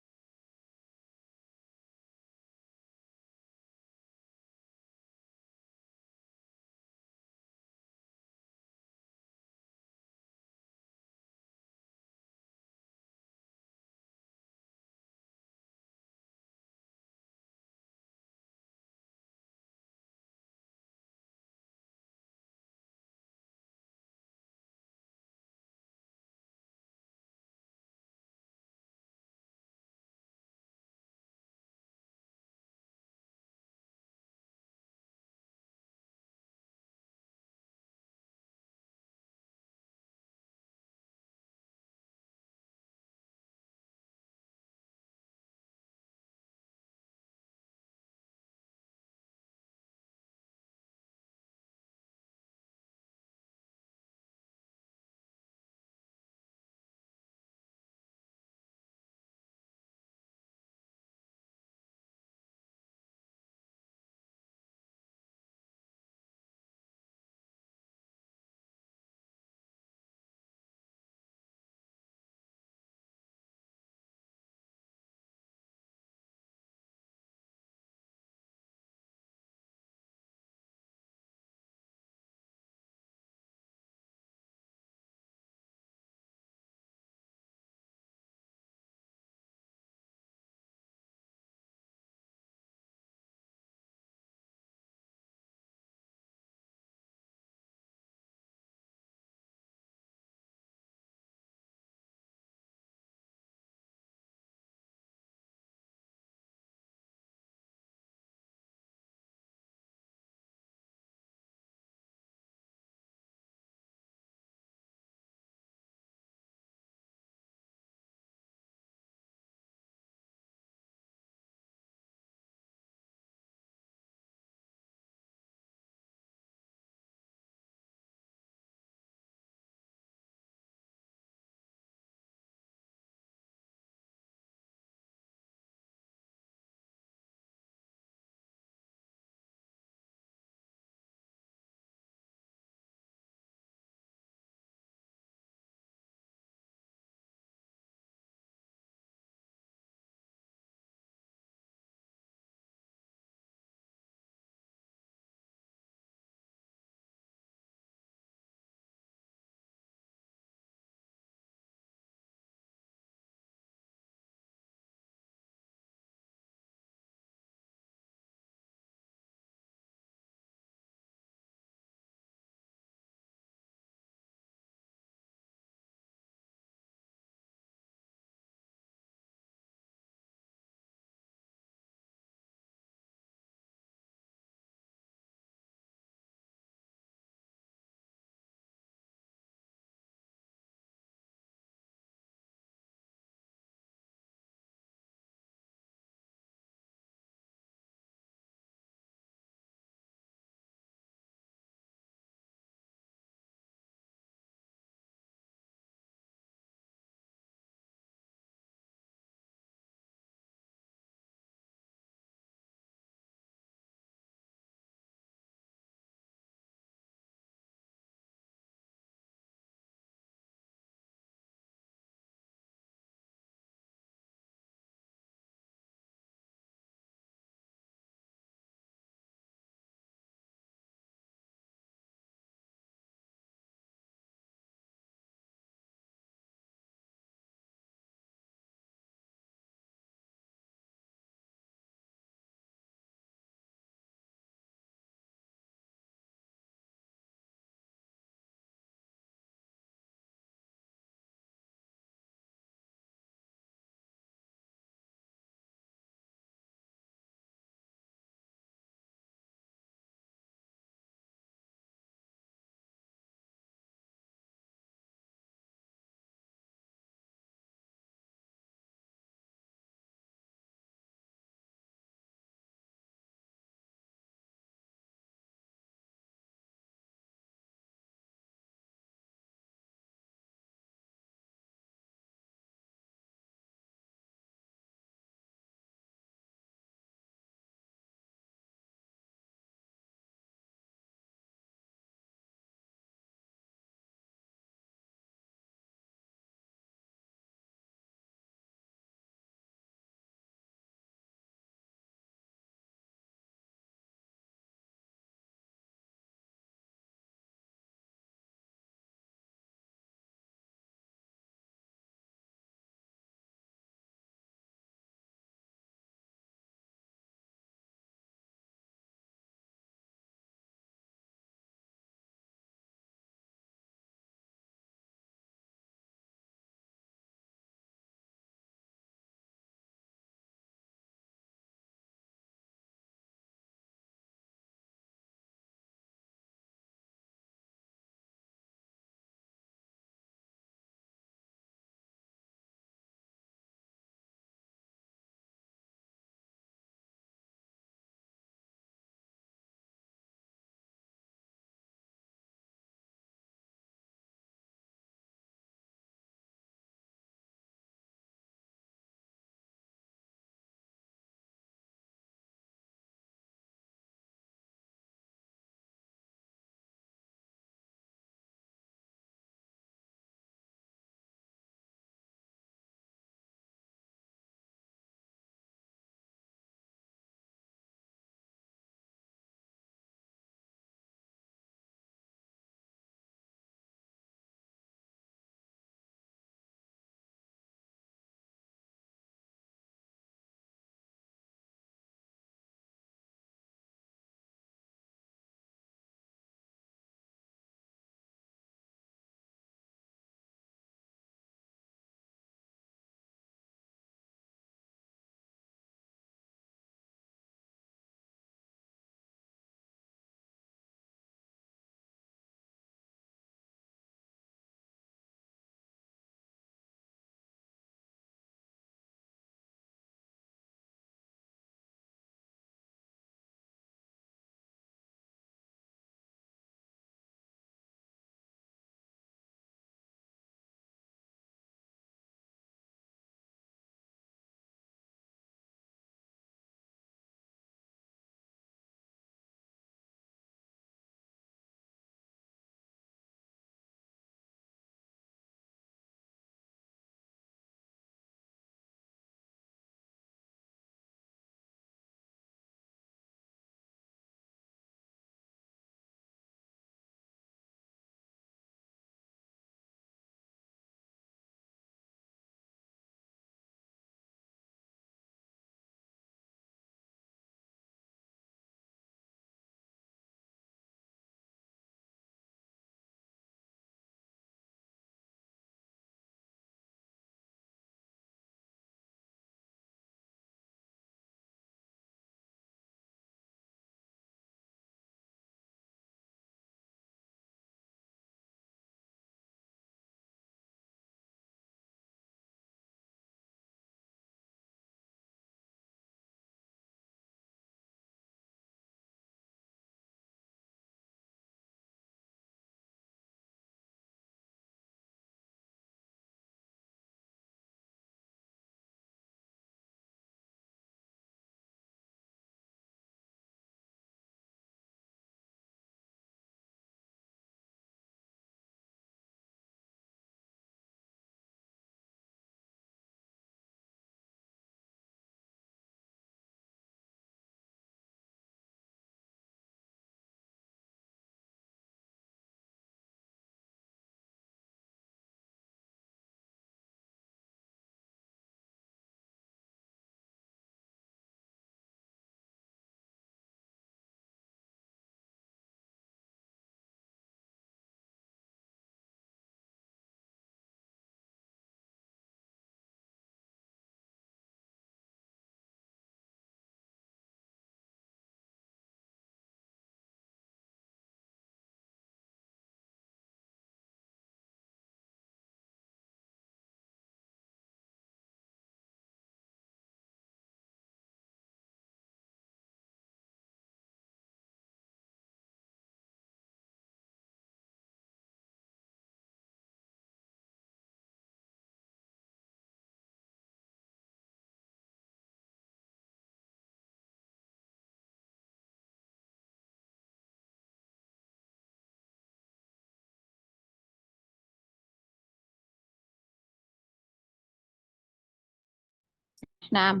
Nah,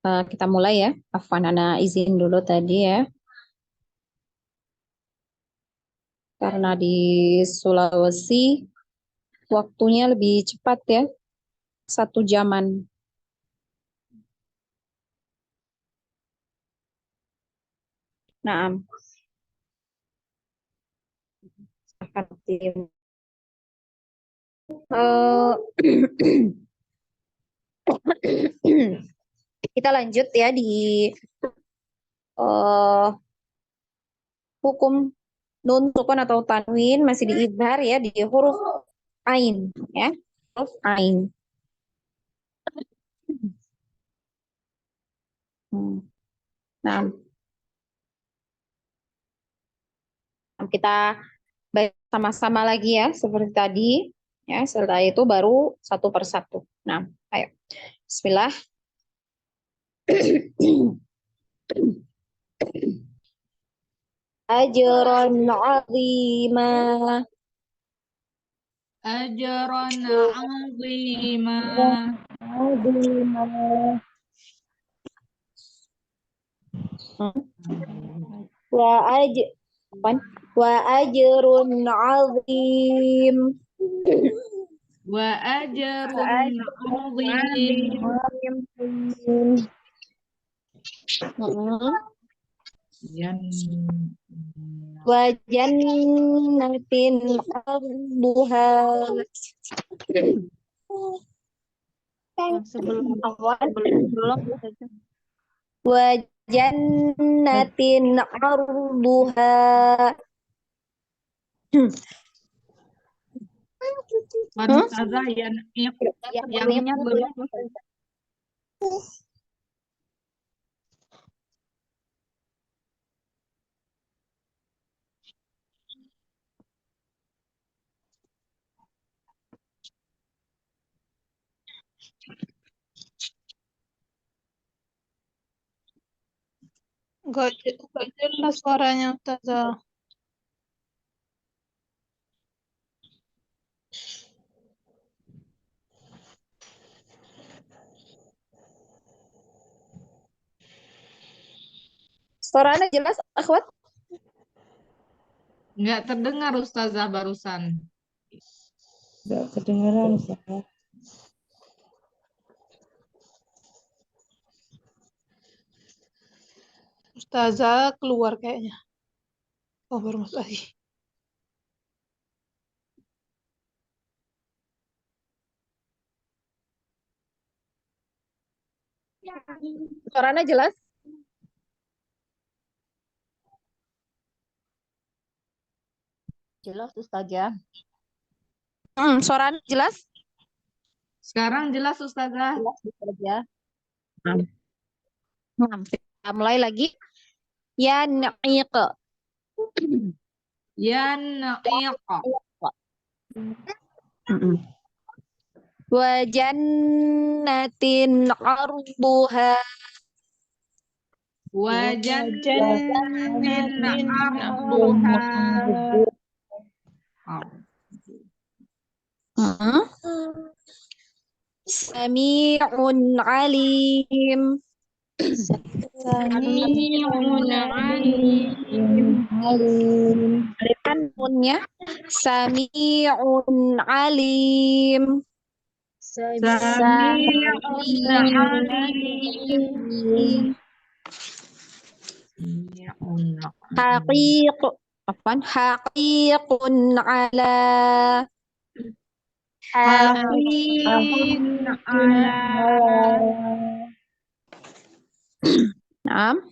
kita mulai ya. Afwan, Ana izin dulu tadi ya. Karena di Sulawesi waktunya lebih cepat ya. 1 jaman. Nah, akan kita lanjut ya di hukum nun sukun atau tanwin masih diizhar ya di huruf ain ya, huruf ain. Nah, kita baca sama-sama lagi ya seperti tadi ya. Setelah itu baru satu persatu. Nah, ayo. Bismillah. Ajran 'azima. Ajran 'azima. Wa ajrun 'azim. Wa ajrun 'azim. Wa jannatin 'arduha. Belum. Wa jannatin 'arduha. Ustazah yang belum. Gak jelas suaranya Ustazah. Suaranya jelas, akhwat? Nggak terdengar Ustazah barusan. Nggak kedengeran, Ustazah. Ustazah keluar kayaknya. Oh, baru masuk lagi. Suaranya jelas? Jelas, Ustazah. Suaranya jelas? Sekarang jelas Ustazah. Jelas, Ustazah. Kita mulai lagi. Ya na'iq. Ya na'iq. Wa jannatin 'arduha. Wa jannatin 'arduha. Sami'un 'alim. Sami'un 'alim. Alifkan nunnya. Sami'un 'alim. Sami'un 'alim. Haqiqun 'ala. Haqiqun 'ala. Naam.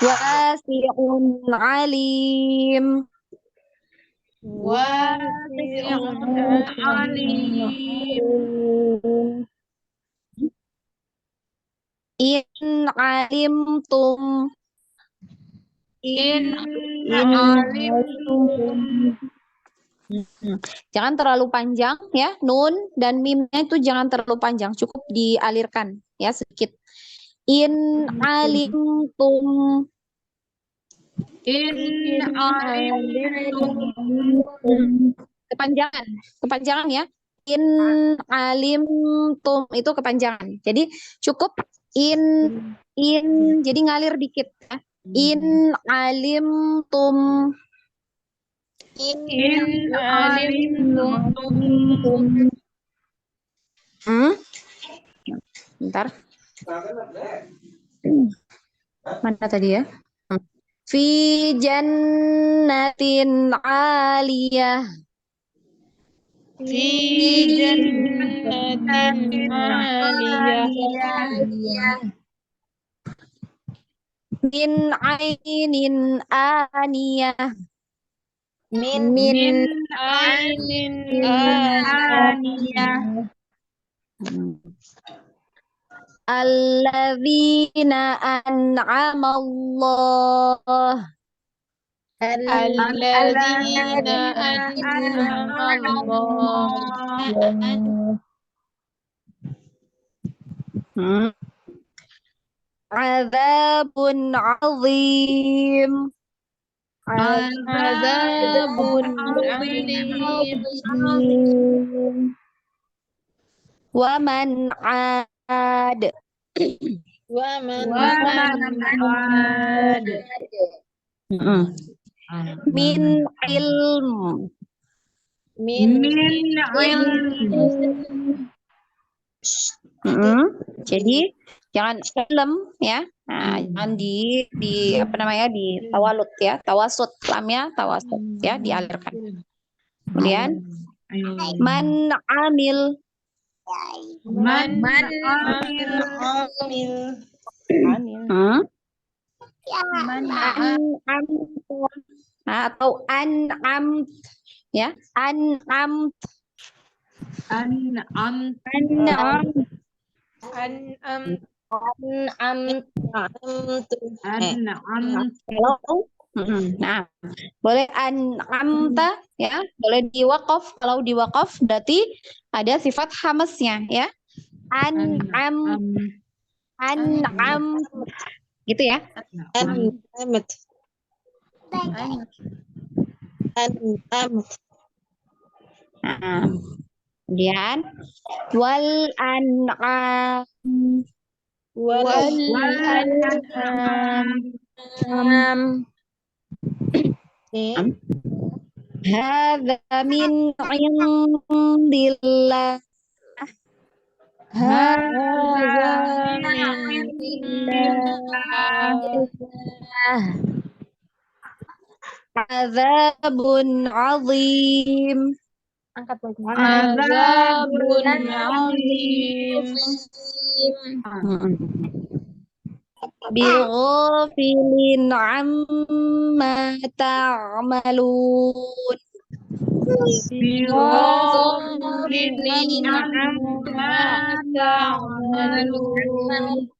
Wasi'un 'alim. Wasi'un 'alim. In alimtum. In alimtum. Jangan terlalu panjang ya, nun dan mimnya itu jangan terlalu panjang, cukup dialirkan ya sedikit. In alimtum. In alimtum. Kepanjangan ya. In alimtum itu kepanjangan. Jadi cukup in jadi ngalir dikit ya. In alimtum In alimtum. Bentar. Mana tadi ya? Fi jannatin aliyah. Fi jannatin aliyah. Min ainin aniyah. Min ainin aniyah. Alladzina an'amallah. Alladzina an'ama Allah. Azabun azim. Azabun azim. Wa man ad. Wa man ad. Min ilm. Min Jadi jangan ilm ya. Nah, jangan di apa namanya di tawalut ya, tawasut, lamnya tawasut ya, dialirkan. Kemudian man amil. Man amil. Atau an'am ya, an'am nah, boleh an'amta ya, boleh diwakaf. Kalau diwakaf berarti ada sifat hamesnya ya. An'am gitu ya. Nah, kemudian wal an'am hadza min indillah. Azabun azim. Azabun azim. Bighafilin amma ta'malun. Bighafilin amma ta'malun.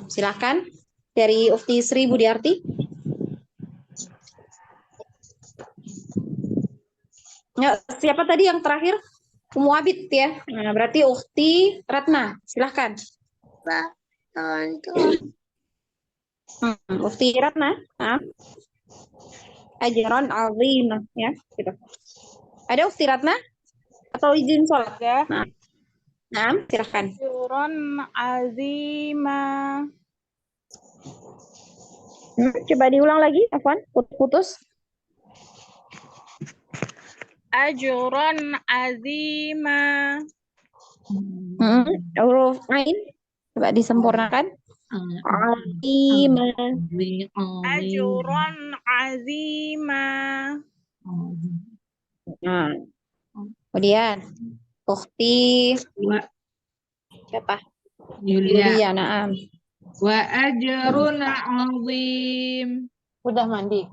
Silakan dari Ufti Sri Budiarti. Ya, siapa tadi yang terakhir? Muabid ya. Nah, berarti Ufti Ratna. Silakan. Ufti Ratna. Ajron azim ya, gitu. Ada Ufti Ratna atau izin sholat ya? Nah, silakan. Ajron azima. Coba diulang lagi, Afwan, putus. Ajron azima. Huruf ain coba disempurnakan. Azima. Ajron azima. Nah, kemudian Ukhti siapa? Yulia, naam. Wa ajrun azim. Udah mandi.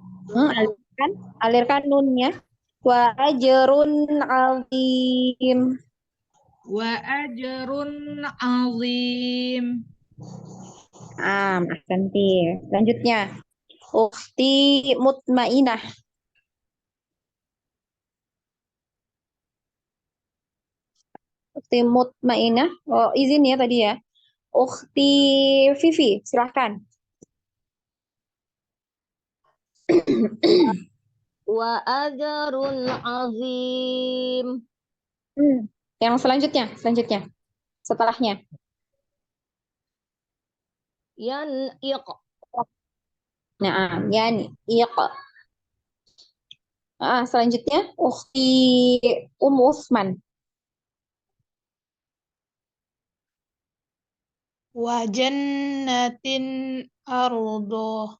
Alirkan nunnya. Wa ajrun azim. Wa ajrun azim. Ahsanti. Selanjutnya Ukhti Mutmainah. Ukhti Mutmainah. Oh, izin ya tadi ya. Ukhti Vivi, silahkan. Wa ajrun azim. Yang selanjutnya, setelahnya. Yan'iq. Nah, yani iq. Selanjutnya ukhti Utsman. Wa jannatin ardo.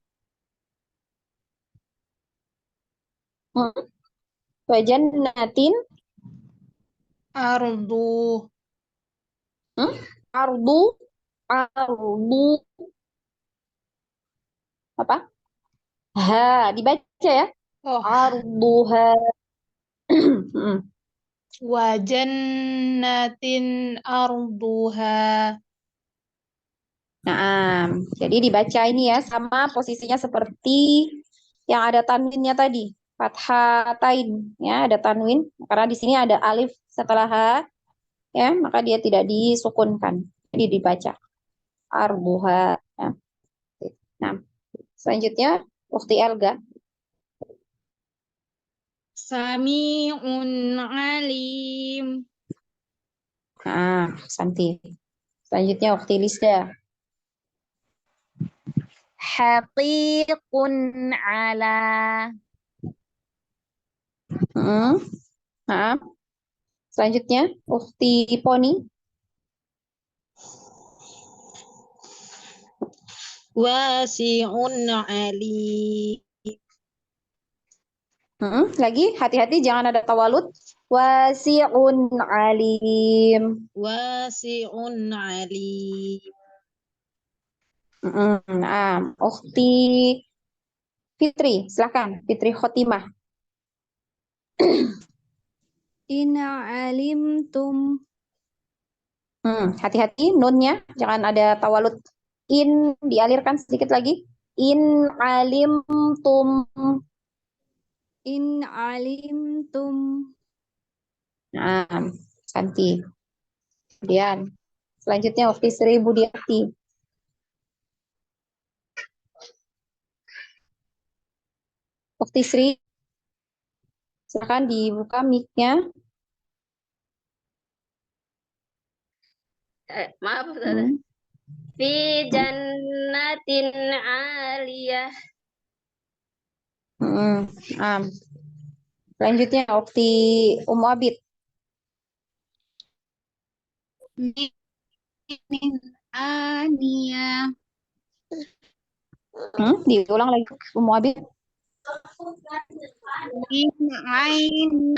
Wa jannatin Ardo. ardu ardu apa? Ha, dibaca ya. Oh, Arduha. wa jannatin arduha. Nah, jadi dibaca ini ya sama posisinya seperti yang ada tanwinnya tadi, fathatain ya, ada tanwin karena di sini ada alif setelah ha ya, maka dia tidak disukunkan. Jadi dibaca arbuha. Ya. Nah, selanjutnya ukti Elga. Sami'un alim. Nah, Santi. Selanjutnya ukti Lisda. Haqiqun ala. Nah, selanjutnya ukti Poni. Wasi'un ali. Lagi hati-hati jangan ada tawalud. Wasi'un alim. Wasi'un alim. Ukhti Fitri, silakan. Fitri Khotimah. In alimtum. Hati-hati nunnya, jangan ada tawalud. In dialirkan sedikit lagi. In alimtum. In alimtum. Santi. Kemudian selanjutnya Ukhti Sri Budiati. Ukhti Sri, silakan dibuka mic-nya. Maaf, Ustazah. Fi jannatin aliyah. Selanjutnya Ukhti Ummu Abid. Min aniyah. Diulang lagi Ummu Abid. Min ain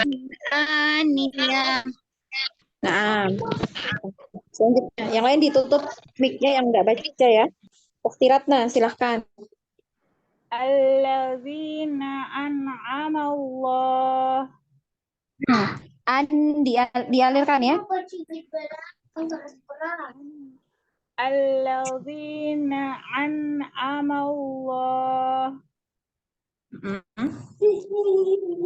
aniyah. Nah, selanjutnya yang lain ditutup mic-nya yang nggak baca ya. Ukhti Ratna, silahkan. Alladzina an'ama Allah. An dialirkan ya. Alladzina an'ama Allah.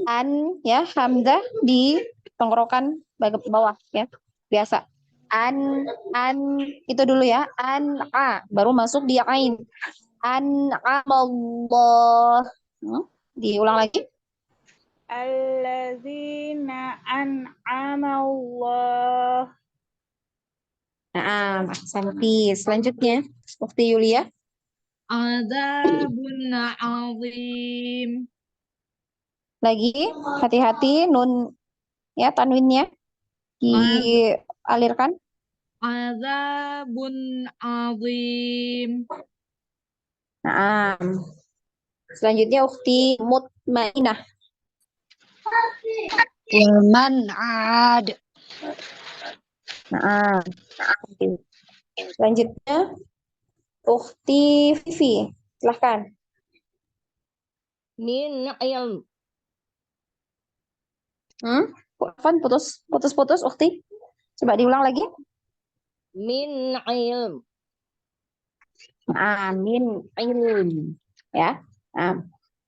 An ya, hamzah di tenggorokan bawah ya. Biasa. An itu dulu ya. An baru masuk di ain. An'amallah. Diulang lagi. Alladzina an'ama Allah. Santi. Selanjutnya, Mufti Yulia. Azabun azim. Lagi, hati-hati nun ya tanwinnya dialirkan. Azabun azim. Selanjutnya Ukti Mutmainah. Waman ad. Selanjutnya Ukti Vivi. Silahkan. Min ilm. Putus Ukti. Coba diulang lagi. Min ilm. Min ilm. Ya.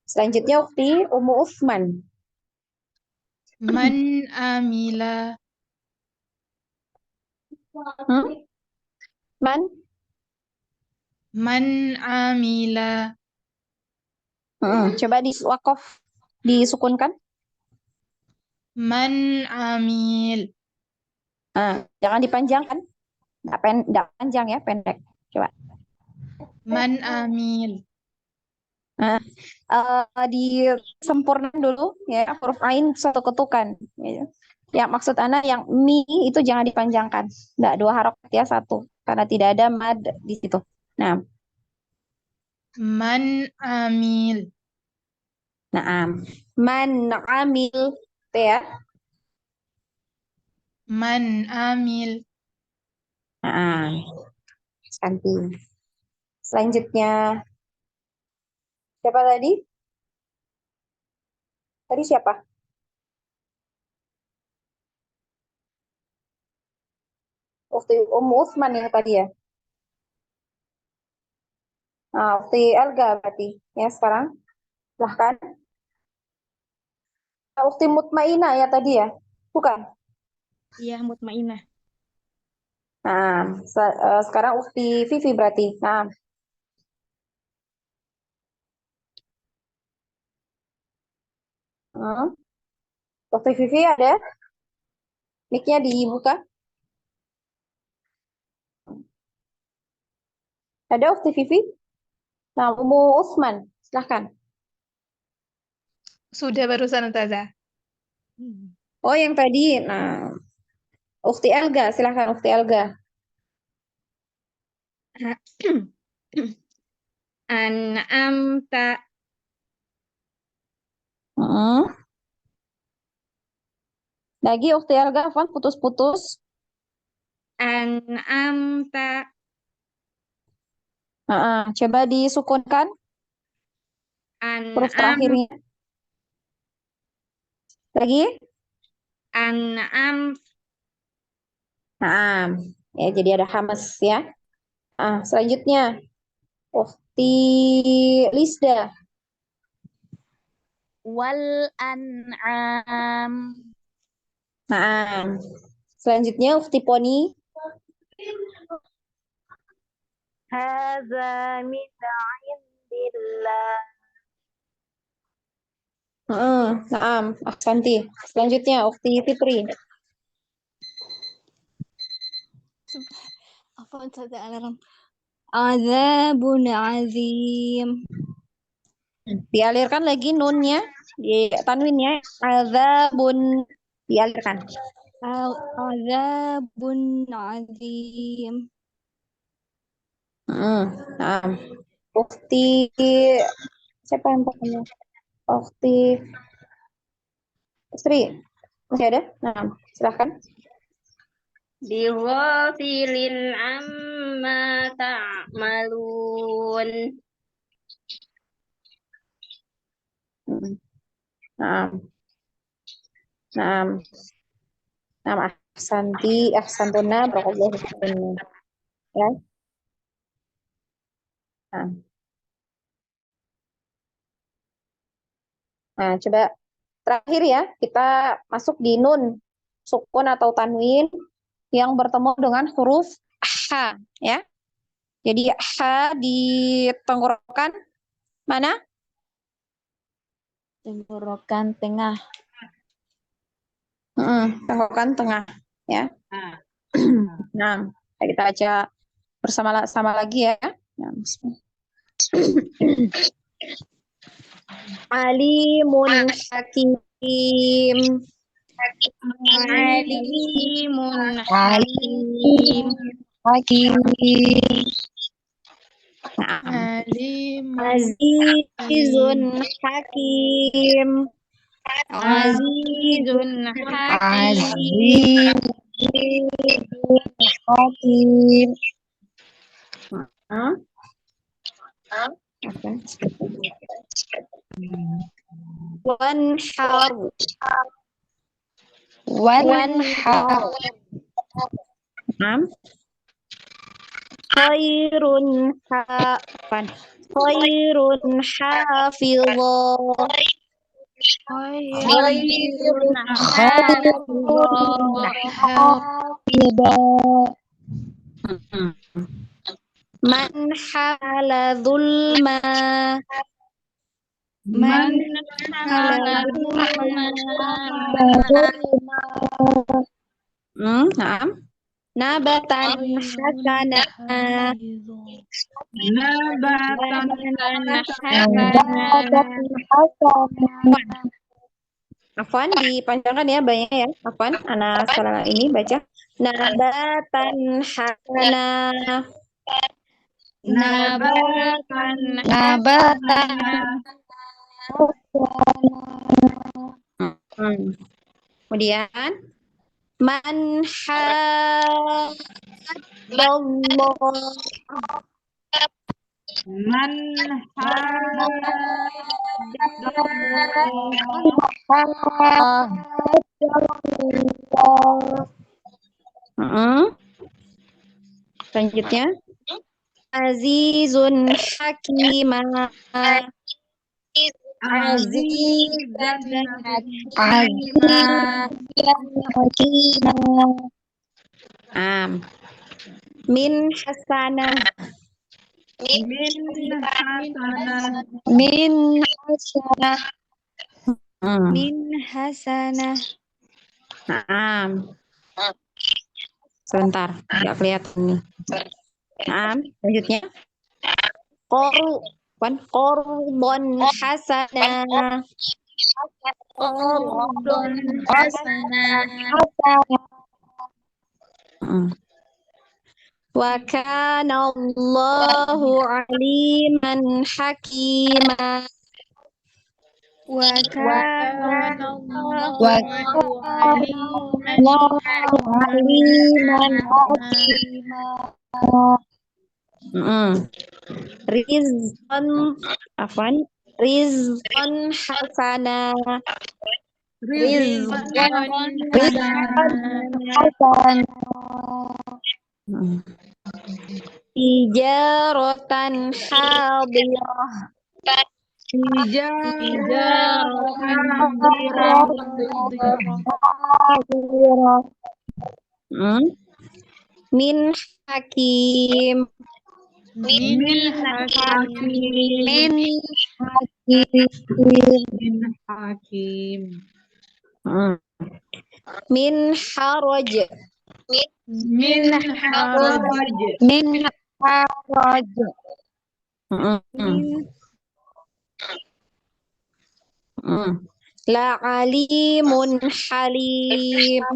Selanjutnya Ukti Ummu Utsman. Man amila. Man amila. Coba di wakaf disukunkan? Man amil. Jangan dipanjangkan. Nggak panjang ya, pendek. Coba. Man amil. Disempurnakan dulu ya, huruf ain satu ketukan. Ya, maksud Ana yang mi itu jangan dipanjangkan. Nggak, 2 harokat ya, 1. Karena tidak ada mad di situ. Nah, Man amil. man amil itu ya. Man amil. Santi. Selanjutnya siapa tadi? Tadi siapa? Ukti Utsman yang tadi ya. Ukti Elga berarti ya sekarang. Silahkan. Ukti Mutmainah ya tadi ya. Bukan. Iya, mutmainah. Sekarang Ukti Vivi berarti. Ukti Vivi ada? Mic-nya dibuka. Ada Ukti Vivi? Umu Utsman, silahkan. Sudah barusan Ustazah. Oh, yang tadi. Ukti Elga, silahkan Ukti Elga. An'amta. Lagi Ukti Elga, Afwan, putus-putus. An'amta. Coba disukunkan huruf terakhirnya. Lagi? An'am. Ya, jadi ada hamas ya. Selanjutnya Ukti Lisda. Wal an'am. Selanjutnya Ukti Poni. Hadza min indillah. Ahsanti. Selanjutnya Ukti Fitri. Apa saja alarm? Azabun azim. Dialirkan lagi nunnya, di tanwinnya. Azabun. Dialirkan. Azabun azim. Ukti siapa yang pertama? Ukti Sri. Masih ada? Silahkan. Bighafilin amma ta'malun. Ahsantuna, barakallahu fikum. Ya. Coba terakhir ya, kita masuk di nun, sukun atau tanwin yang bertemu dengan huruf ha, ya. Jadi ha di tenggorokan mana? Tenggorokan tengah. Tenggorokan tengah, ya. Kita baca bersama-sama lagi ya. Alimun hakim. Alimun hakim. Azizun hakim. Azizun hakim. Wanhar. Khairun hafidho. Man hala zulma. Man hamalahuma Naam. Nabatan hasana. Nabatan Afwan, dipanjangkan ya banyak ya. Afwan, Ana salah ini baca. Nabatan hasana. Nabatan nabatan Kemudian man haddallah. Man Selanjutnya azizun hakimah. azizan Min hasanah. min hasanah min hasanah Sebentar, nggak kelihatan nih. Selanjutnya qordon hasanah. qardun hasanah Wa kana Allahu aliman hakima. wa kana Allahu aliman Rizqan afwan rizqan hasana. Rizqan tijaratan hadirah. Min hakim. min hakim Min haraj. min haraj La alimun halim.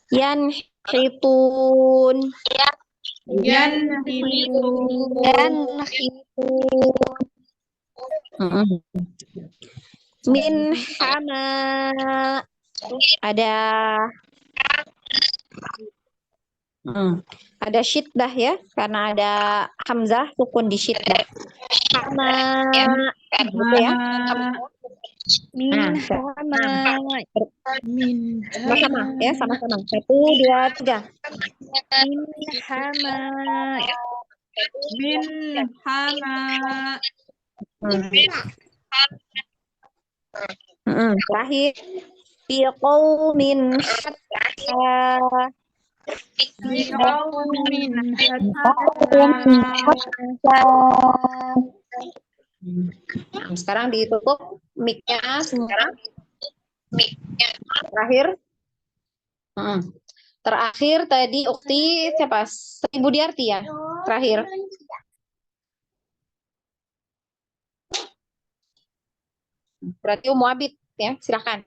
Yanhitun. Min hama. Ada syiddah ya, karena ada hamzah sukun di syiddah. Hama gitu ya. min hama Sama-sama ya, sama-sama. 1, 2, 3. min hama min hama Terakhir fi qaumin hatta. Sekarang ditutup mic-nya semua. Terakhir tadi ukti siapa? Ibu Diarti ya? Terakhir. Berarti Umu Abid ya, silakan.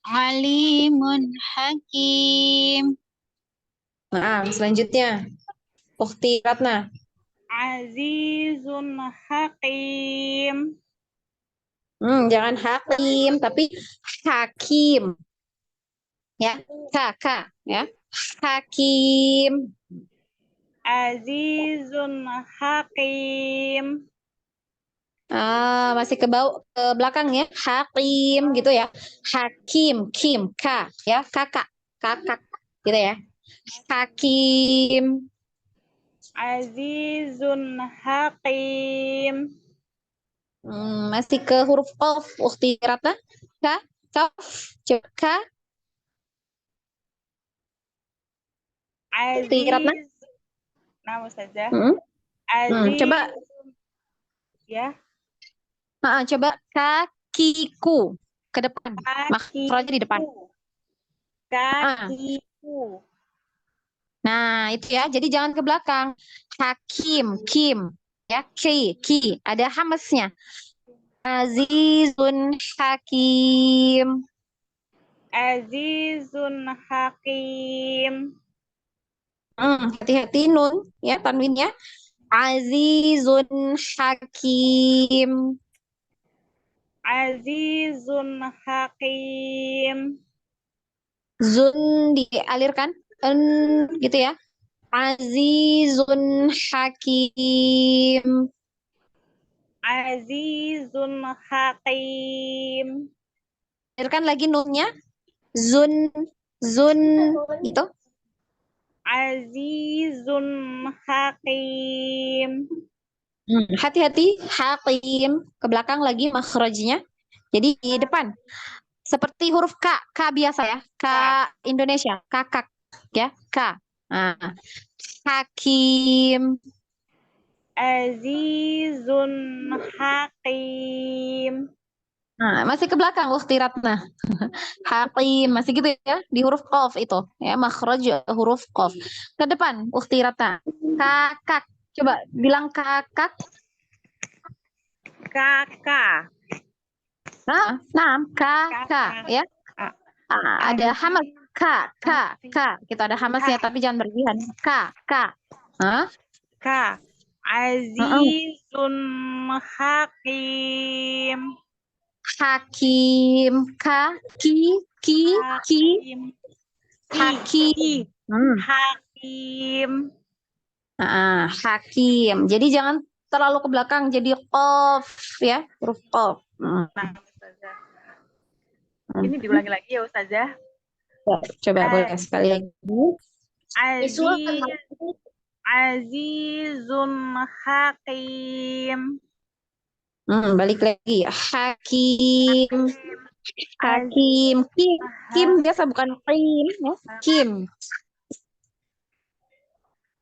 alimun hakim Selanjutnya ukti Ratna. azizun hakim Jangan hakim, tapi hakim. Ya, K ya. Hakim. azizun hakim Masih ke belakang ya. Hakim gitu ya. Hakim, kim, K ya. Kakak gitu ya. Hakim. azizun hakim Masih ke huruf qaf, Ukti Ratna. K, kaf, K. Ukti Ratna. Aziz. Nah, Ustazah. Coba, Aziz. Ya. coba kakiku ke depan. Makhrajnya di depan. Kakiku. Nah, itu ya. Jadi jangan ke belakang. Hakim, kim. Ya, ki. Ada hamesnya. Azizun hakim. Azizun hakim. Hati-hati nun. Ya, tanwin ya. Azizun hakim. Azizun hakim. Zun dialirkan. Gitu ya. Azizun hakim. Azizun hakim. Alirkan lagi nunnya. Zun itu. Azizun hakim. Hati-hati hakim ke belakang lagi makhrajnya. Jadi di depan. Seperti huruf K, K biasa ya. K Indonesia, kakak ya, K. Nah, hakim. Azizun hakim. Nah, masih ke belakang Ukti Ratna. Hakim, masih gitu ya, di huruf qaf itu. Ya, makhraj huruf qaf. Ke depan Ukti Ratna. Kakak. Coba bilang kakak. Kakak. Nah, kakak ya. Ada hamas k. Kita ada hamas ya, tapi jangan berlebihan. K. Ka. Azizun hakim. Hakim. Ki. Hakim. Hakim. Hakim. Hakim. Jadi jangan terlalu ke belakang, jadi qaf ya, huruf qaf. Nah, Ustazah. Ini diulangi lagi ya, Ustazah. Ya, coba boleh sekali lagi. Azizun hakim. Balik lagi. Hakim. Kim biasa bukan Kim ya. Kim.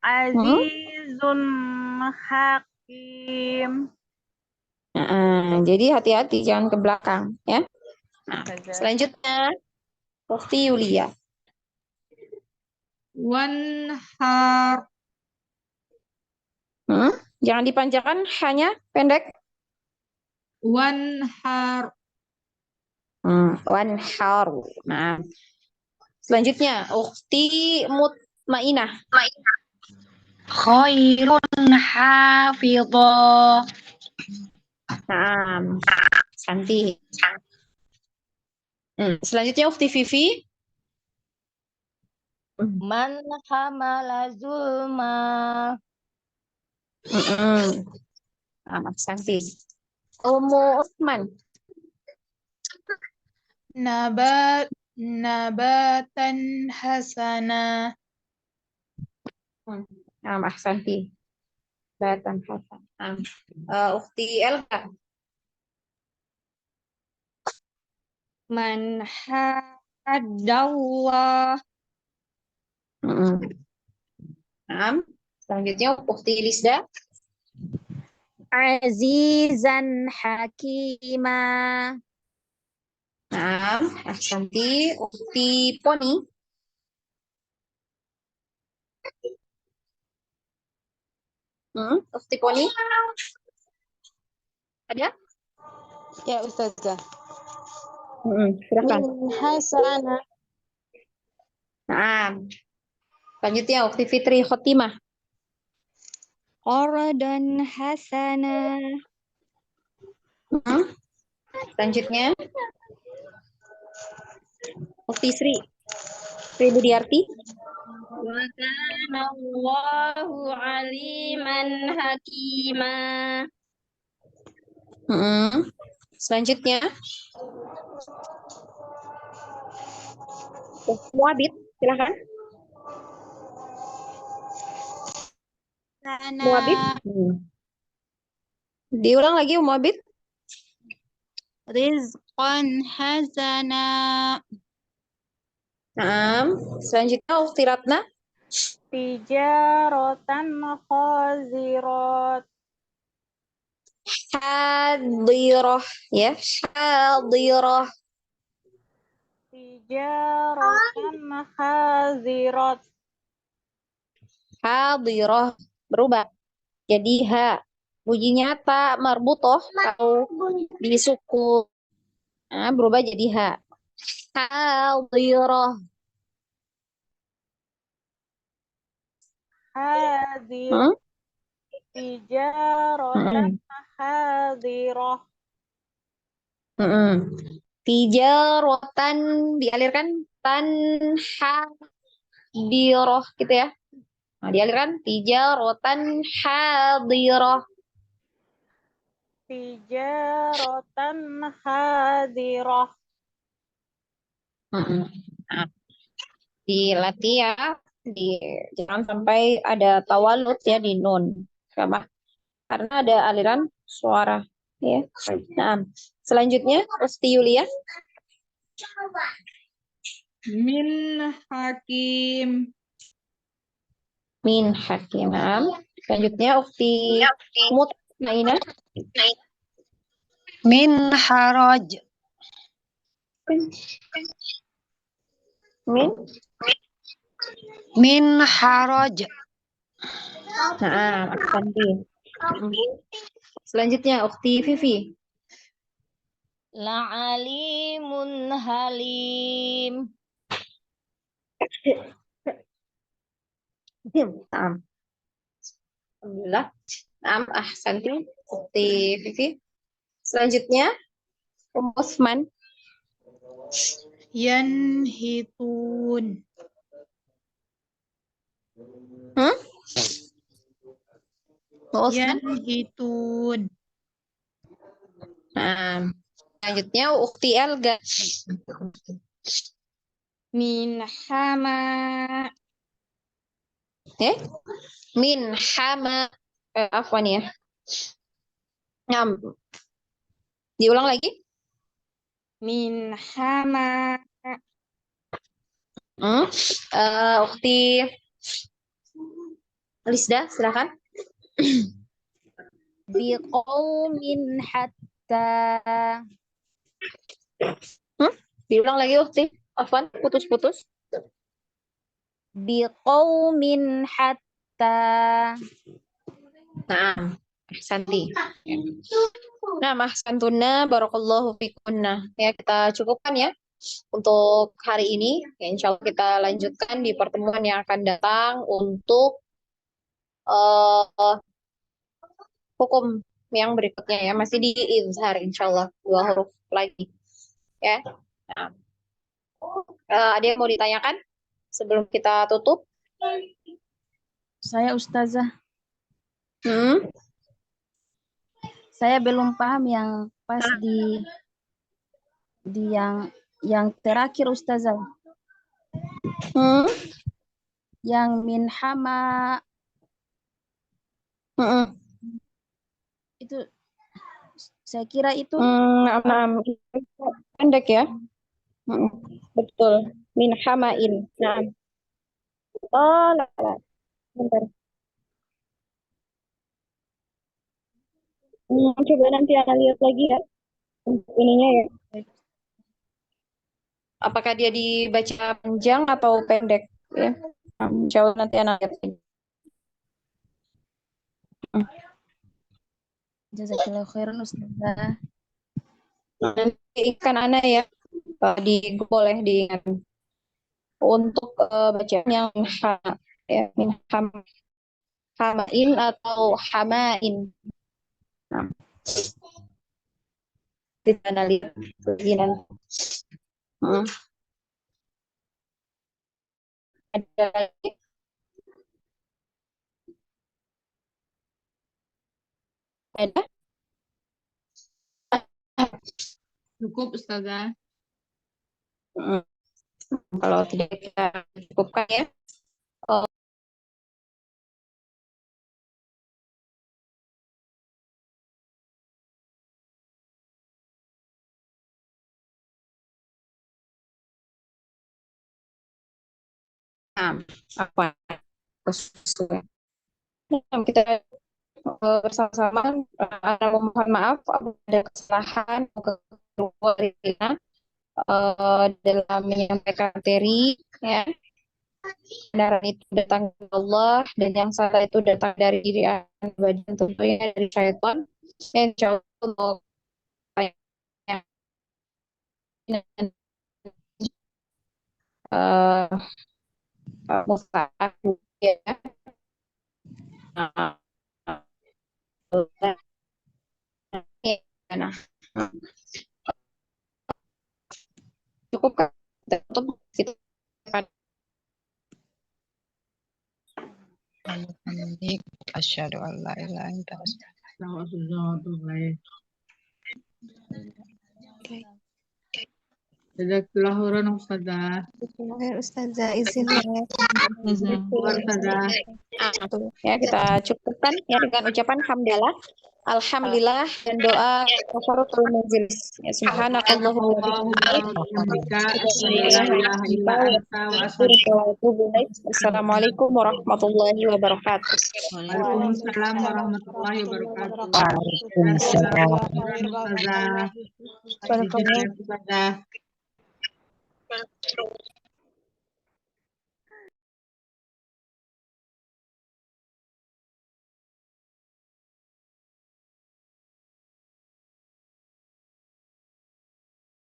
Azizun hakim. Jadi hati-hati jangan ke belakang ya. Nah, selanjutnya Ukti Yulia. Wanhar. Jangan dipanjangkan, hanya pendek. Wanhar. Wanhar. Nah, selanjutnya Ukti Mutmainah. Khairun hafidhah. Cantik. Selanjutnya Ukti Vivi. Man hamala zulma. Cantik. Umu Utsman. Nabatan hasana. Cantik. Nabatan hasana. Ukti Elka. Man haddallah. Selanjutnya Ukti Lisda. Azizan hakima. Cantik. Ukti Poni. Ukti Poni. Ada? Ya, Ustazah. Silakan. Hasana. Selanjutnya Ukti Fitri Khotimah. Qaradan hasana. Selanjutnya Ukti Sri Budiarti. Wa kana Allahu aliman hakima. Selanjutnya Muabid, silakan. Muabid. Diulang lagi Muabid. Rizqan hasana. Selanjutnya Ukti Ratna. Tijaratan khazirat. Hadirah ya. Hadirah. Tijaratan khazirat. Hadirah berubah jadi ha. Bunyinya ta marbutoh atau disukun. Nah, berubah jadi ha. Hadirah. Hadir. Tijaratan hadirah. Tijaratan dialirkan tan hadirah gitu ya. Nah, dialirkan tijaratan hadirah. Tijaratan hadirah. Nah, dilatih ya, jangan sampai ada tawalud ya di nun. Kenapa? Karena ada aliran suara ya. Nah, selanjutnya Usti Yulia. Min hakim. Min hakim. Selanjutnya Ukti Mutmainah. Min haraj. Min haraj. Nah, Santi. Selanjutnya Ukti Vivi. La'alimun halim. Nah, alhamdulillah. Nah, Santi. Ukti Vivi. Selanjutnya Osman. Yanhitun. Osman. Yanhitun. Nah, selanjutnya Ukti Elga. Min hama. Min hama. Afwan ya. Nah, diulang lagi. Min hama. Ukti Lisda, silakan. Biqaumin hatta. Diulang lagi Ukti. Afwan, putus-putus. Biqaumin hatta. Nah, Santi. Nah, Mahsantuna barakallahu fikunna. Ya, kita cukupkan ya untuk hari ini. Ya, insya Allah kita lanjutkan di pertemuan yang akan datang untuk hukum yang berikutnya ya. Masih di izhar insya Allah. 2 huruf lagi. Ya. Nah, ada yang mau ditanyakan sebelum kita tutup? Saya Ustazah. Hmm? Saya belum paham yang pas di yang terakhir Ustazah. Yang min hama itu saya kira itu Pendek ya. Betul. Min hamain. Nah. Oh, lah. Bentar. Coba nanti akan lihat lagi ya. Ininya ya. Apakah dia dibaca panjang atau pendek ya? Insya Allah nanti anak lihat lagi. Jazakallahu khairan Ustazah. Nanti kan anak ya boleh diingat untuk bacaan yang ya, min hamain atau hamain. Nah, kita lihat begini. Ada lagi? Ada? Cukup Ustazah. Kalau tidak kita cukupkan ya. Apa? sesuai. Nah, kita bersama-sama Ana mohon maaf ada kesalahan kekurangan dalam menyampaikan materi ya. Kebenaran itu datang dari Allah dan yang salah itu datang dari diri pribadi, tentunya dari syaitan. Yang insya Allah mustahak ya. Nah, cukup kan untuk kita Alhamdulillah, asyhadu an la ilaha illa anta. Jazakallahu khairan Ustazah. Ustazah, izin ya. Ustazah. ya kita cukupkan ya dengan ucapan hamdalah, alhamdulillah dan doa kafaratul majelis. Ya subhanakallahumma Assalamualaikum warahmatullahi wabarakatuh. Waalaikumsalam warahmatullahi wabarakatuh. Waalaikumsalam. Ustazah. Ustazah.